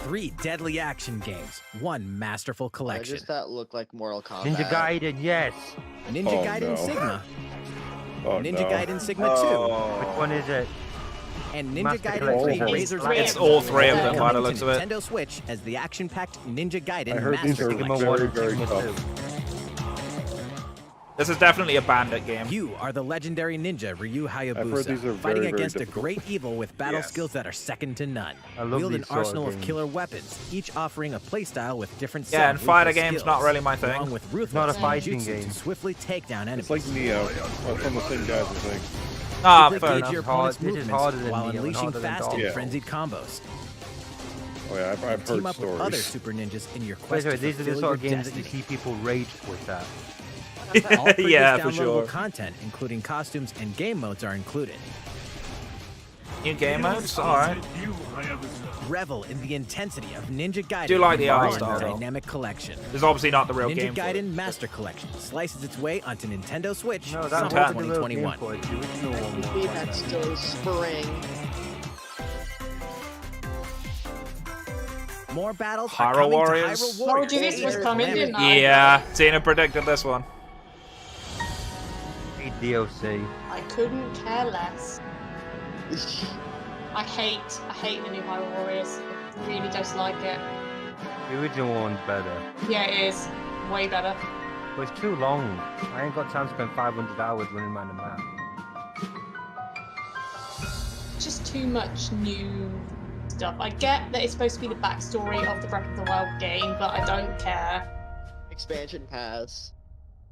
3 deadly action games, 1 masterful Why collection. does that look like Mortal Kombat? Ninja Gaiden, yes. Ninja Oh, Gaiden no. Sigma, Oh, Ninja no. Gaiden Sigma 2, Which one is it? and Ninja Master Gaiden Collection. 3 It's Razor's three It's of all them. three of them Coming by the to looks of it. Nintendo Switch as the action-packed Ninja Gaiden I heard these Master are Sigma Collection. 1 very, and very Sigma tough. 2. This is definitely a bandit game. You are the legendary ninja Ryu heard Hayabusa, these are fighting very, very against a difficult. great evil with battle Yes. skills that are second to none. I love Wield an these sort of arsenal of games. killer weapons, each offering a playstyle with different Yeah, and set fighter ruthless games skills, not really my thing. along with ruthless not a fighting jutsu game. to swiftly take down enemies. It's like Neo. From the same guys, I think. Ah, Quickly fair gauge enough. your Hard- opponent's this is movements harder than while Neo and unleashing harder than fast and Dom. frenzied combos. Oh yeah, I've heard Team up with other stories. super ninjas in your Wait, quest to wait, these are the fulfill sort of your games that you destiny. see people rage with that. All previous Yeah, for downloadable sure. content, including costumes and game modes, are included. New game modes? Alright. Revel in the intensity of Ninja Gaiden. Do like the in art one style, though. dynamic collection. This is obviously not the real Ninja game for it. Gaiden Master Collection slices its way onto Nintendo Switch No, summer that's not the real game 2021. for it. The original one was Maybe like that's that. still spring. More battles Hyrule are coming Warriors. to Hyrule Told Warriors. you this was coming, didn't I? Yeah, Tina predicted this one. Hey, DLC. I couldn't care less. I hate the new Hyrule Warriors. I really dislike it. The original one's better. Yeah, it is. Way better. But it's too long. I ain't got time to spend 500 hours running around the map. Just too much new stuff. I get that it's supposed to be the backstory of the Breath of the Wild game, but I don't care. expansion pass.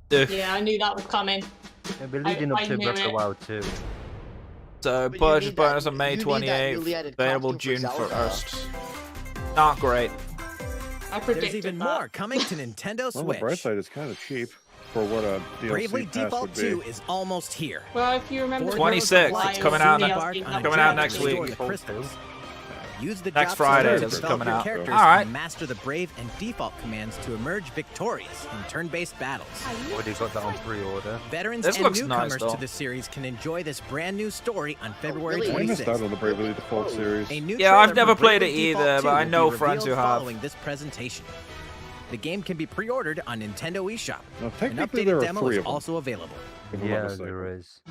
Yeah, I knew that was coming. It'll be leading up I to knew Breath of the it. Wild 2. So, But you purchase need bonus that- on May you need that 28th, newly added available costume June for Zelda. 1st. Not great. I There's predicted even that. more coming to Nintendo Well, the bright Switch. side is kind of cheap for what a DLC Bravely pass Default would be. 2 is almost here. Well, if you remember, 26, the it's coming out DLC next- that coming out was next released. week. Crystals. Use the Next drop Friday, zones to this is develop coming your out. characters All right. and master the brave and default commands to emerge victorious in turn-based battles. Already got that on pre-order. Veterans This and looks nice, newcomers though. to the series can enjoy this brand new story on February really? I missed 26th. out on the Bravely Default series. A new Yeah, trailer I've never for played Bravely it Default either, 2 but I will know be friends who revealed have. following this presentation. The game can be pre-ordered on Nintendo eShop. Now, An technically, there updated are demo 3 is of them. also available. if I'm not Yeah, mistaken. there is.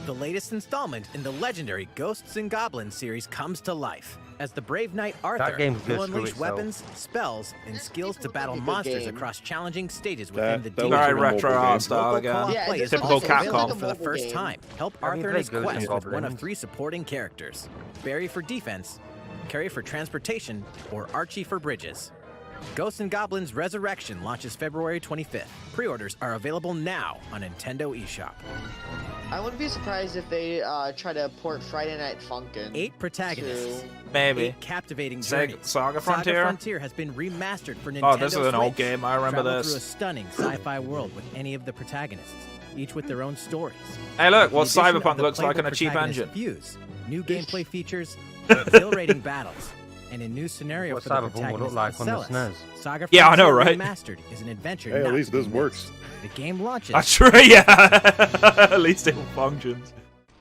The latest installment in the legendary Ghosts and Goblins series comes to life as the brave knight Arthur game's will good, screw unleash itself. weapons, spells, and skills to battle a good monsters game. across challenging stages within the That deep looks Very like a retro mobile art game. style Local again. co-op Yeah, play this is looks Typical also like a available Capcom. for the mobile first game. time. Help Have you Arthur in played his Ghosts quest and with one of Goblins? 3 supporting characters. Barry for defense, Carrie for transportation, or Archie for bridges. Ghosts and Goblins Resurrection launches February 25th. Pre-orders are available now on Nintendo eShop. I wouldn't be surprised if they try to port Friday Night Funkin'. 8 protagonists. Maybe. 8 captivating Saga journeys. Saga Frontier? Saga Frontier has been remastered for Nintendo Oh, this is an old Switch. game. I remember Travel this. through a stunning sci-fi world with any of the protagonists, each with their own stories. Hey, look, The what addition of Cyberpunk the looks like on playable a cheap protagonist engine. Fuse, new gameplay features, exhilarating battles, and a new scenario What for the Cyberpunk will protagonist look like on the Celis. SNES. Saga Yeah, I know, Frontier right? Remastered is an adventure Hey, at not least to be this works. missed. The game launches. That's true, yeah. At least it functions.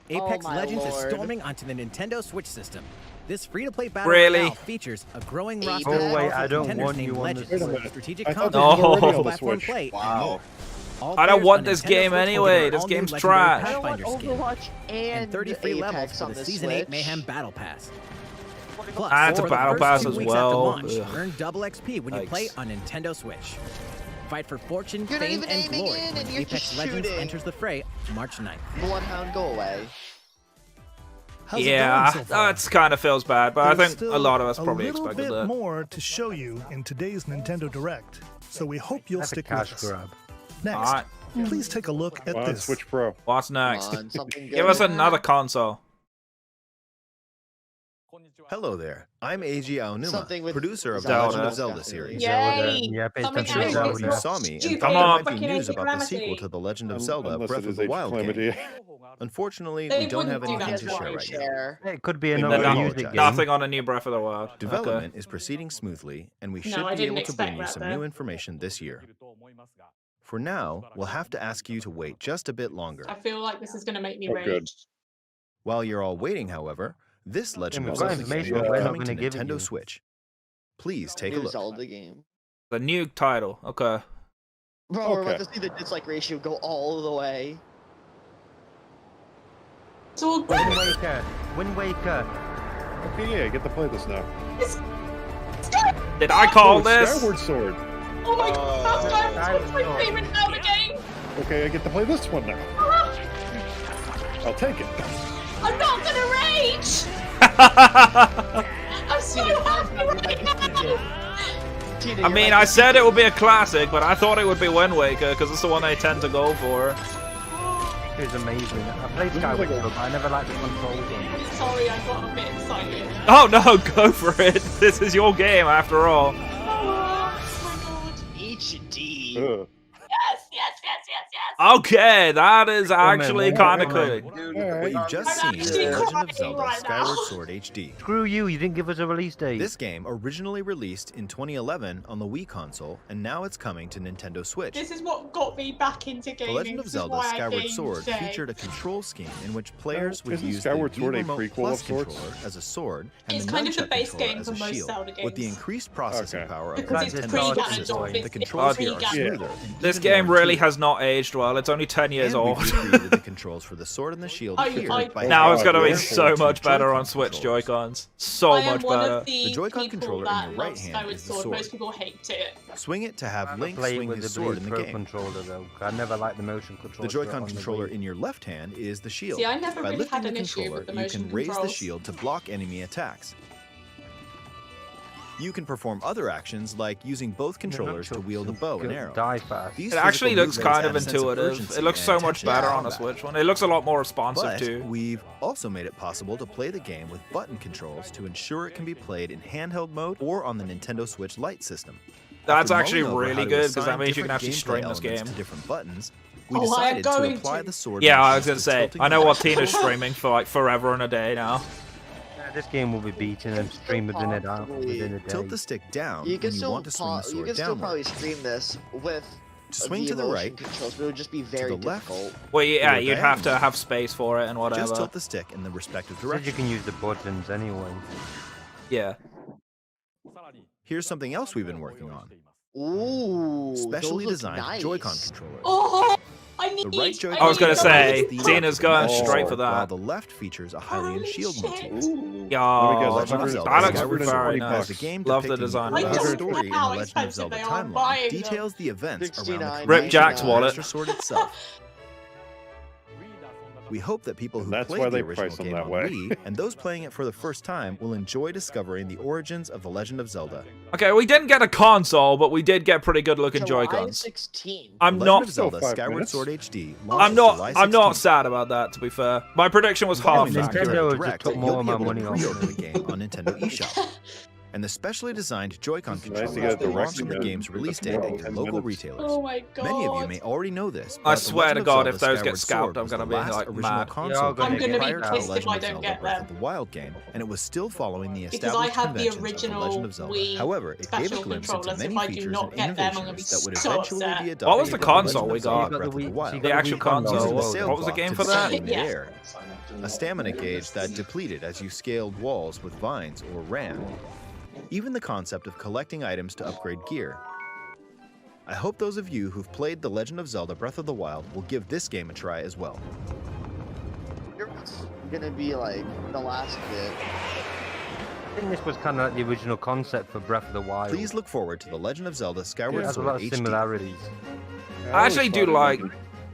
Apex Oh my Legends is lord. storming onto the Nintendo Switch system. This free-to-play battle Really? royale features a growing roster Apex? of Oh, wait, powerful I don't contenders want named you on the Legends, Wait a minute. strategic I thought combat, this was already on the platform Switch. play, and Wow. more. All I don't players want on this Nintendo game Switch will anyway. get This all new game's legendary trash. I don't want Pathfinder skin Overwatch and 30 free Apex levels for on the the Season 8 Switch. Mayhem Battle Pass. Plus, And it's a for the battle first pass 2 as weeks well. After launch, Ugh. earn double XP when you Yikes. play on Nintendo Switch. Fight for fortune, You're not fame, even and aiming glory in, when and you're Apex just Legends shooting. enters the fray March 9th. Bloodhound, go away. How's it Yeah, going so far? that kind of feels bad, but I There's think a still lot of us probably a little expected bit that. more to show you in today's Nintendo Direct, so we hope you'll That's a stick cash with us. grab. Next, Alright, please take a look at Come on, this. Switch Pro. what's Come next? on, something good. Give us another console. Hello there. I'm Eiji Aonuma, Something with producer of the Zelda. Legend of Zelda series. Yay! Yeah, based Something on I'm sure a else. lot of Zelda. you saw me and Stupid thought there might be fucking news about the calamity. sequel to The Legend of Zelda Unless Breath it of is the H Wild game. Calamity. Unfortunately, They we don't have wouldn't do anything that to share right right now. It could be We another do music apologize. game. Nothing on a new Breath of the Wild. Development is proceeding smoothly, and we No, should I be didn't able to expect bring you that, some though. new information this year. For now, we'll have to ask you to wait just a bit longer. I feel like this is going to make me Oh, rage. good. While you're all waiting, however, this Legend we've of got Zelda game information, will but be we're not coming to gonna give it Nintendo you. Switch. Please take a New look. Zelda game. The new title. Okay. Bro, we're about Okay. to see the dislike ratio go all the way. It's all good. Wind Waker. Wind Waker. Okay, yeah, get to play this now. Did I call Oh, this? Skyward Sword. Oh my god, that's my Skyward favorite Zelda game. Okay, I get to play this one now. I'll take it. I'm not going to rage. I'm so happy right now. I mean, I said it would be a classic, but I thought it would be Wind Waker because it's the one they tend to go for. It was amazing. I played This is Skyward like a- Sword, but I never liked the controls one. Sorry, I got a bit excited. Oh no, go for it. This is your game after all. Oh my god. HD. Ugh. Yes, yes, yes, yes, yes. Okay, that is actually kind of Alright. cool. What you've just I'm seen is actually The Legend crying of Zelda right now. Skyward Sword HD. Screw you, you didn't give us a release date. This game originally released in 2011 on the Wii console, and now it's coming to Nintendo Switch. This is what got me back into The gaming. Legend of This is Zelda why I Skyward gamed Sword today. featured a control scheme in which players would Isn't use Skyward the Sword a Wii Remote prequel Plus of sorts? controller as a sword and It's the kind of the nunchuck base controller game as for a most shield. Zelda With the games. increased processing Okay. power of the Because it's Like the Nintendo Dark system, Souls. the controls here are Yeah. smoother. and This even game more really intuitive. has not aged well. It's only 10 years And old. we've recreated the controls for the sword and the shield I- here I- by Now it's adding gonna be Yeah. so much better Joy-Con on Switch controllers. Joy-Cons. So I am much one better. of the The Joy-Con people controller in that your right loves hand Skyward is the Sword. sword. Most people hate it. Swing it to have I'm Link playing swing with his the sword Blue in the Pro game. controller though. I never liked the motion controller. The Joy-Con controller in your left hand is the shield. See, I never By really lifting had the an issue controller, with the you motion can raise the controls. shield to block enemy attacks. You can perform other actions like using both controllers to wield a bow and arrow. Die fast. These It actually physical looks movements kind of add a sense intuitive. urgency It looks and so much tension to better on the combat. Switch one. It looks a lot more responsive But too. we've also made it possible to play the game with button controls to ensure it can be played in handheld mode or on the Nintendo Switch Lite system. That's After actually mulling over really how to good because that assign means you can different actually gameplay stream this elements game. to different buttons, we Oh, I am decided to going apply to. the sword. Yeah, I motions was gonna to say. tilting I and know what directing. Tina's streaming for like forever and a day now. Yeah, this game will be beaten and streamed within a day. Tilt the stick down You when can you still want to swing the you sword can still downward. probably stream this with To swing the to the motion right, controls, but it would just be very the left, difficult. Well, yeah, or you'd have to diagonal. have space for it and whatever. Just tilt the stick in the respective Said you direction. can use the buttons anyway. Yeah. Here's something else we've been working on. Ooh, Specially those look designed nice. Joy-Con controllers. Oh, I need. The right Joy-Con I was gonna say, controls Tina's going the straight for while that. the left features a Hylian shield shit. motif. Yo, Let me guess, Legend of Zelda that looks Skyward very Sword nice. as the game Love the depicting design I of the that. don't story know in how the Legend of expensive Zelda they are. I'm timeline buying them. details the events around the $69.99. creation Rip Jack's of the wallet. Master Sword itself. We hope that people who And that's played why the they original price them game that on way. Wii and those playing it for the first time will enjoy discovering the origins of The Legend of Zelda. Okay, we didn't get a console, but we did get pretty good looking July Joy-Cons. 16. I'm Legend not. of Zelda Still 5 Skyward minutes. Sword HD. I'm launches not. July I'm not 16th. sad about that. To be fair, my prediction was half Following this accurate. Nintendo just Direct, took you'll more be of my able to money off pre-order me. the game on Nintendo eShop. And the specially designed Joy-Con It's nice to controllers get a will launch direct on the again. game's release It's date at about your 10 local minutes. retailers. Oh my god. Many of you may already know this. I but The swear to Legend of God, Zelda if those get Skyward scalped, Sword I'm was gonna the be, last like, original mad. console Yeah, I'm game gonna be prior to pissed The if Legend I of don't Zelda get Breath of them. the Wild game, and it was still following the Because established I have the conventions of The original Legend of Zelda. Wii However, it gave a special glimpse into controllers. many If I do features not and get them, I'm gonna be innovations that would so eventually upset. be adopted What was the into console Legend we of Zelda got? Breath of the So Wild. you The got actual Wii console console. as well. Sail What was the clock game to for that? sustain the Yeah. air. A stamina gauge that depleted as you scaled walls with vines or ran. Even the concept of collecting items to upgrade gear. I hope those of you who've played The Legend of Zelda Breath of the Wild will give this game a try as well. It's gonna be like the last bit. I think this was kind of like the original concept for Breath of the Wild. Please look forward to The Legend of Zelda Skyward It has a Sword lot of HD. similarities. I actually do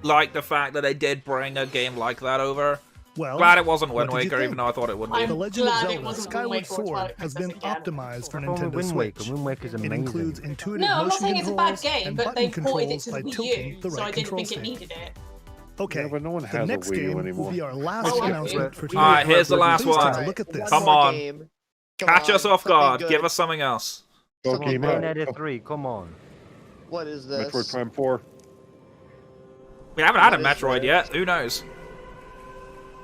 like the fact that they did bring a game like that over. Well, Glad it wasn't what Wind did you Waker, think? even though I thought it would be. The Legend of glad it Zelda wasn't Wind Skyward Waker or Sword Twilight has been Princess again. optimized for What's wrong with Nintendo Wind Switch. Waker? Wind Waker's It amazing. includes intuitive No, I'm not motion saying it's a controls bad game, and but button they ported it controls to by the Wii tilting U, the so right I didn't control think it stick. needed it. Okay, Yeah, but no one the has a next Wii U game will anymore. be our last Oh, I announcement do. for All right, here's the last Please one. take a look at this. Come more on. game. Catch us off something guard. good. Give us something else. Okay, Bayonetta 3, come on. What is this? Metroid Prime 4. We haven't had a What is Metroid this? yet. Who knows?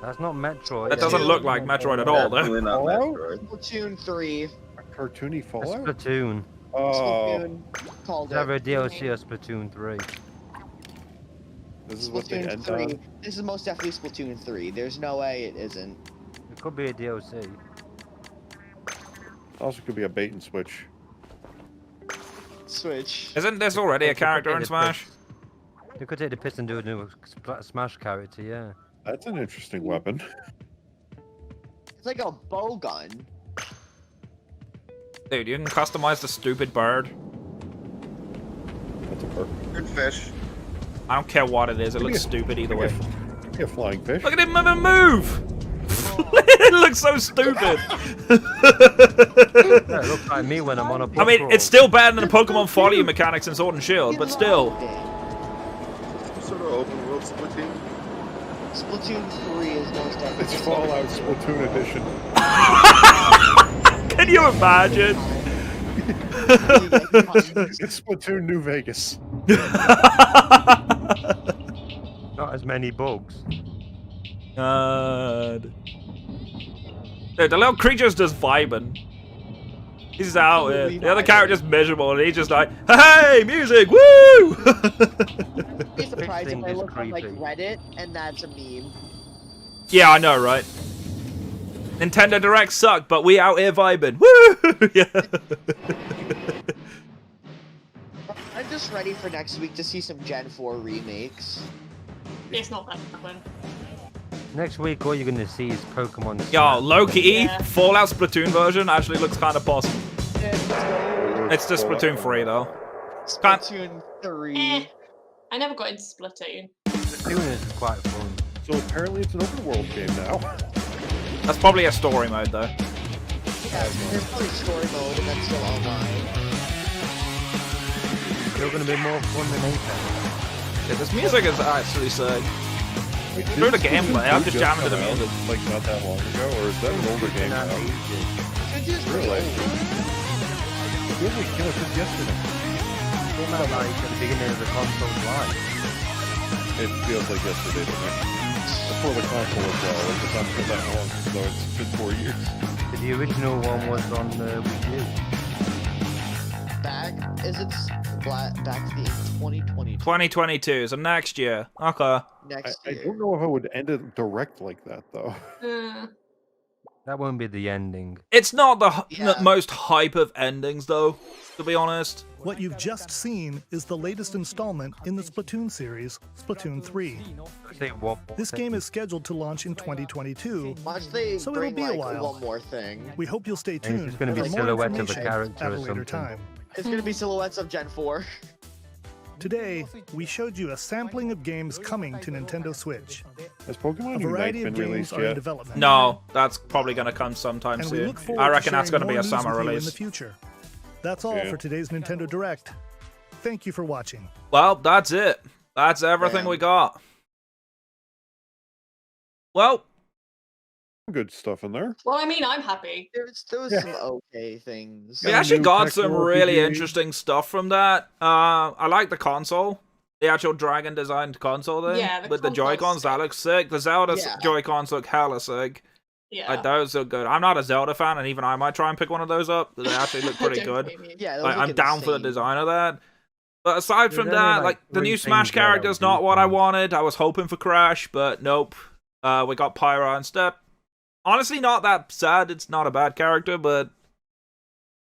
That's not Metroid. That doesn't look like Metroid at all, though. Definitely not Fallout? Metroid. Splatoon 3. A cartoony That's Fallout? Splatoon. Oh, Splatoon called It's either a it. DLC or Splatoon 3. this is what they Splatoon end 3. on. This is most definitely Splatoon 3. There's no way it isn't. It could be a DLC. Also could be a bait and switch. Switch. Isn't this already a character in Smash? You could take the piss and do a new Smash character, yeah. That's an interesting weapon. It's like a bow gun. Dude, you can customize the stupid bird. That's a bird. Good fish. I don't care what it is. It looks stupid either way. A flying fish. Look at him move! It looks so stupid. Yeah, it looks like me when I'm on a I mean, patrol. it's still better than the Pokemon follow you mechanics in Sword and Shield, but still. Sort of open world Splatoon. Splatoon 3 is most definitely. It's Fallout Splatoon edition. Can you imagine? It's Splatoon New Vegas. Not as many bugs. God. Dude, the little creature's just vibing. He's out here. The other character's miserable, and he's just like, hey, music, woo! I'd be surprised if thing I is look on like creepy. Reddit and that's a meme. Yeah, I know, right? Nintendo Direct suck, but we out here vibing. Woo! Yeah. I'm just ready for next week to see some Gen 4 remakes. It's not that one. Next week, all you're gonna see is Pokemon. Yo, Snap. low-key, Yeah. Fallout Splatoon version actually looks kind of possible. Yeah, let's go. It's just Splatoon 3, though. Splatoon 3. Eh, I never got into Splatoon. Splatoon is quite fun. So apparently it's an open world game now. That's probably a story mode, though. There's probably story mode and then still online. Still gonna be more fun than Apex. Yeah, this music is actually sick. Wait, Through the didn't gameplay, Splatoon I'm just jamming to the come out, music. like not that long ago, or is that an older game now? Really? It feels like it came out just yesterday. Came out like at the beginning of the console's life. It feels like yesterday to me. Before the console as well, like it's not been that long, so it's been 4 years. The original one was on Wii U. Back to the 2020. 2022, so next year. Okay. Next I year. don't know if I would end it direct like that though. That won't be the ending. It's not the most hype of endings, though, to be honest. What you've just seen is the latest installment in the Splatoon series, Splatoon 3. This game is scheduled to launch in 2022, Watch they so it'll bring be a like while. one more thing. We hope you'll stay And tuned it's just gonna be for more silhouette of a information character at or a later something. time. It's gonna be silhouettes of Gen 4. Today, we showed you a sampling of games coming to Nintendo Switch. Has Pokemon A variety Unite of been games released are in yet? development. No, that's probably going to come sometime And we soon. look forward I to reckon that's sharing going to be more a news summer with you in release. the future. That's all for today's Nintendo Direct. Thank you for watching. Well, that's it. That's everything we got. Well, good stuff in there. Well, I mean, I'm happy. There was some okay things. we actually got some really interesting stuff from that. I like the console. The actual dragon designed console thing. Yeah, the with the console's Joy-Cons, that looks sick. The Zelda Yeah. Joy-Cons look hella sick. Yeah. Like, those look good. I'm not a Zelda fan, and even I might try and pick one of those up. They actually look pretty Don't good. blame you. Yeah, those Like, look I'm down for the insane. design of that. But aside from There's only, that, like, the new three Smash things that I character's would not do what I from- wanted. I was hoping for Crash, but nope. We got Pyra instead. Honestly, not that sad. It's not a bad character, but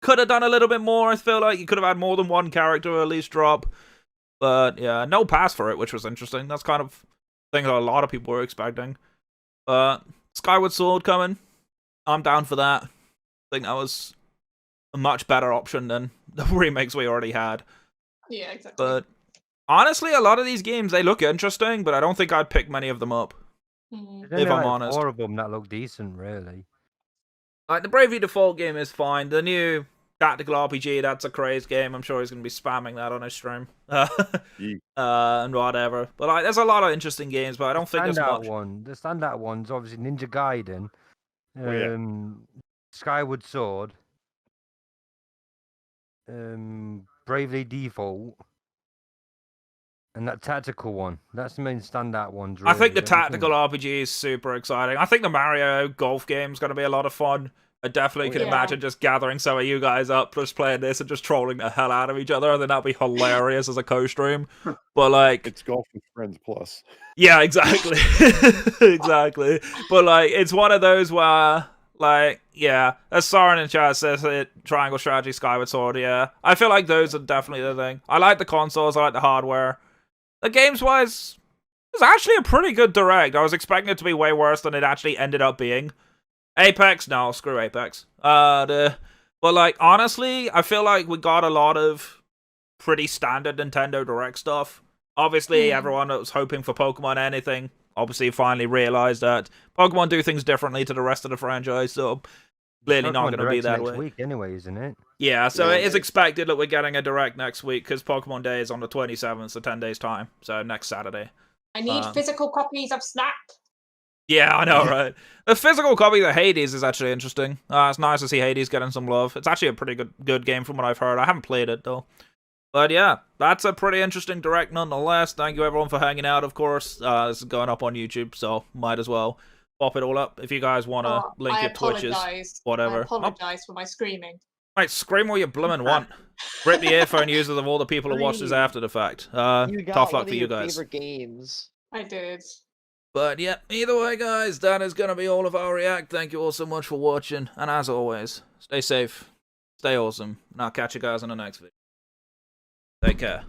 could have done a little bit more. I feel like you could have had more than one character at least drop. But yeah, no pass for it, which was interesting. That's kind of thing that a lot of people were expecting. But Skyward Sword coming. I'm down for that. I think that was a much better option than the remakes we already had. Yeah, exactly. But honestly, a lot of these games, they look interesting, but I don't think I'd pick many of them up. Mhm. There's If only I'm like honest. 4 of them that look decent, really. Like, the Bravely Default game is fine. The new tactical RPG, that's a crazy game. I'm sure he's going to be spamming that on his stream. And whatever. But like, there's a lot of interesting games, but I don't think there's much. The standout one's obviously Ninja Gaiden, Skyward Sword, Bravely Default, and that tactical one. That's the main standout ones. I think the really. tactical RPG is super exciting. I think the Mario golf game is going to be a lot of fun. I definitely can imagine just gathering some of you guys up, just playing this and just trolling the hell out of each other. I think that'd be hilarious as a co-stream. But like, it's Golf with Friends Plus. Yeah, exactly. Exactly. But like, it's one of those where, like, yeah, as Soren in chat says, Triangle Strategy, Skyward Sword, yeah. I feel like those are definitely the thing. I like the consoles, I like the hardware. The games-wise, it was actually a pretty good direct. I was expecting it to be way worse than it actually ended up being. Apex? No, screw Apex. But like, honestly, I feel like we got a lot of pretty standard Nintendo Direct stuff. Obviously, everyone that was hoping for Pokemon anything, obviously finally realized that Pokemon do things differently to the rest of the franchise, so clearly not going to be that way. Next week anyway, isn't it? Yeah, so it is expected that we're getting a Direct next week, because Pokemon Day is on the 27th, so 10 days' time. So next Saturday. I need physical copies of Snap. Yeah, I know, right? The physical copy of Hades is actually interesting. It's nice to see Hades getting some love. It's actually a pretty good game from what I've heard. I haven't played it, though. But yeah, that's a pretty interesting Direct nonetheless. Thank you everyone for hanging out, of course. This is going up on YouTube, so might as well pop it all up. If you guys want to link your Twitches, whatever. I apologize for my screaming. Mate, scream all you bloomin' want. Rip the earphone users of all the people who watched this after the fact. You got Tough one luck of for you your guys. favorite games. I did. But yeah, either way, guys, that is going to be all of our react. Thank you all so much for watching. And as always, stay safe, stay awesome, and I'll catch you guys in the next video. Take care.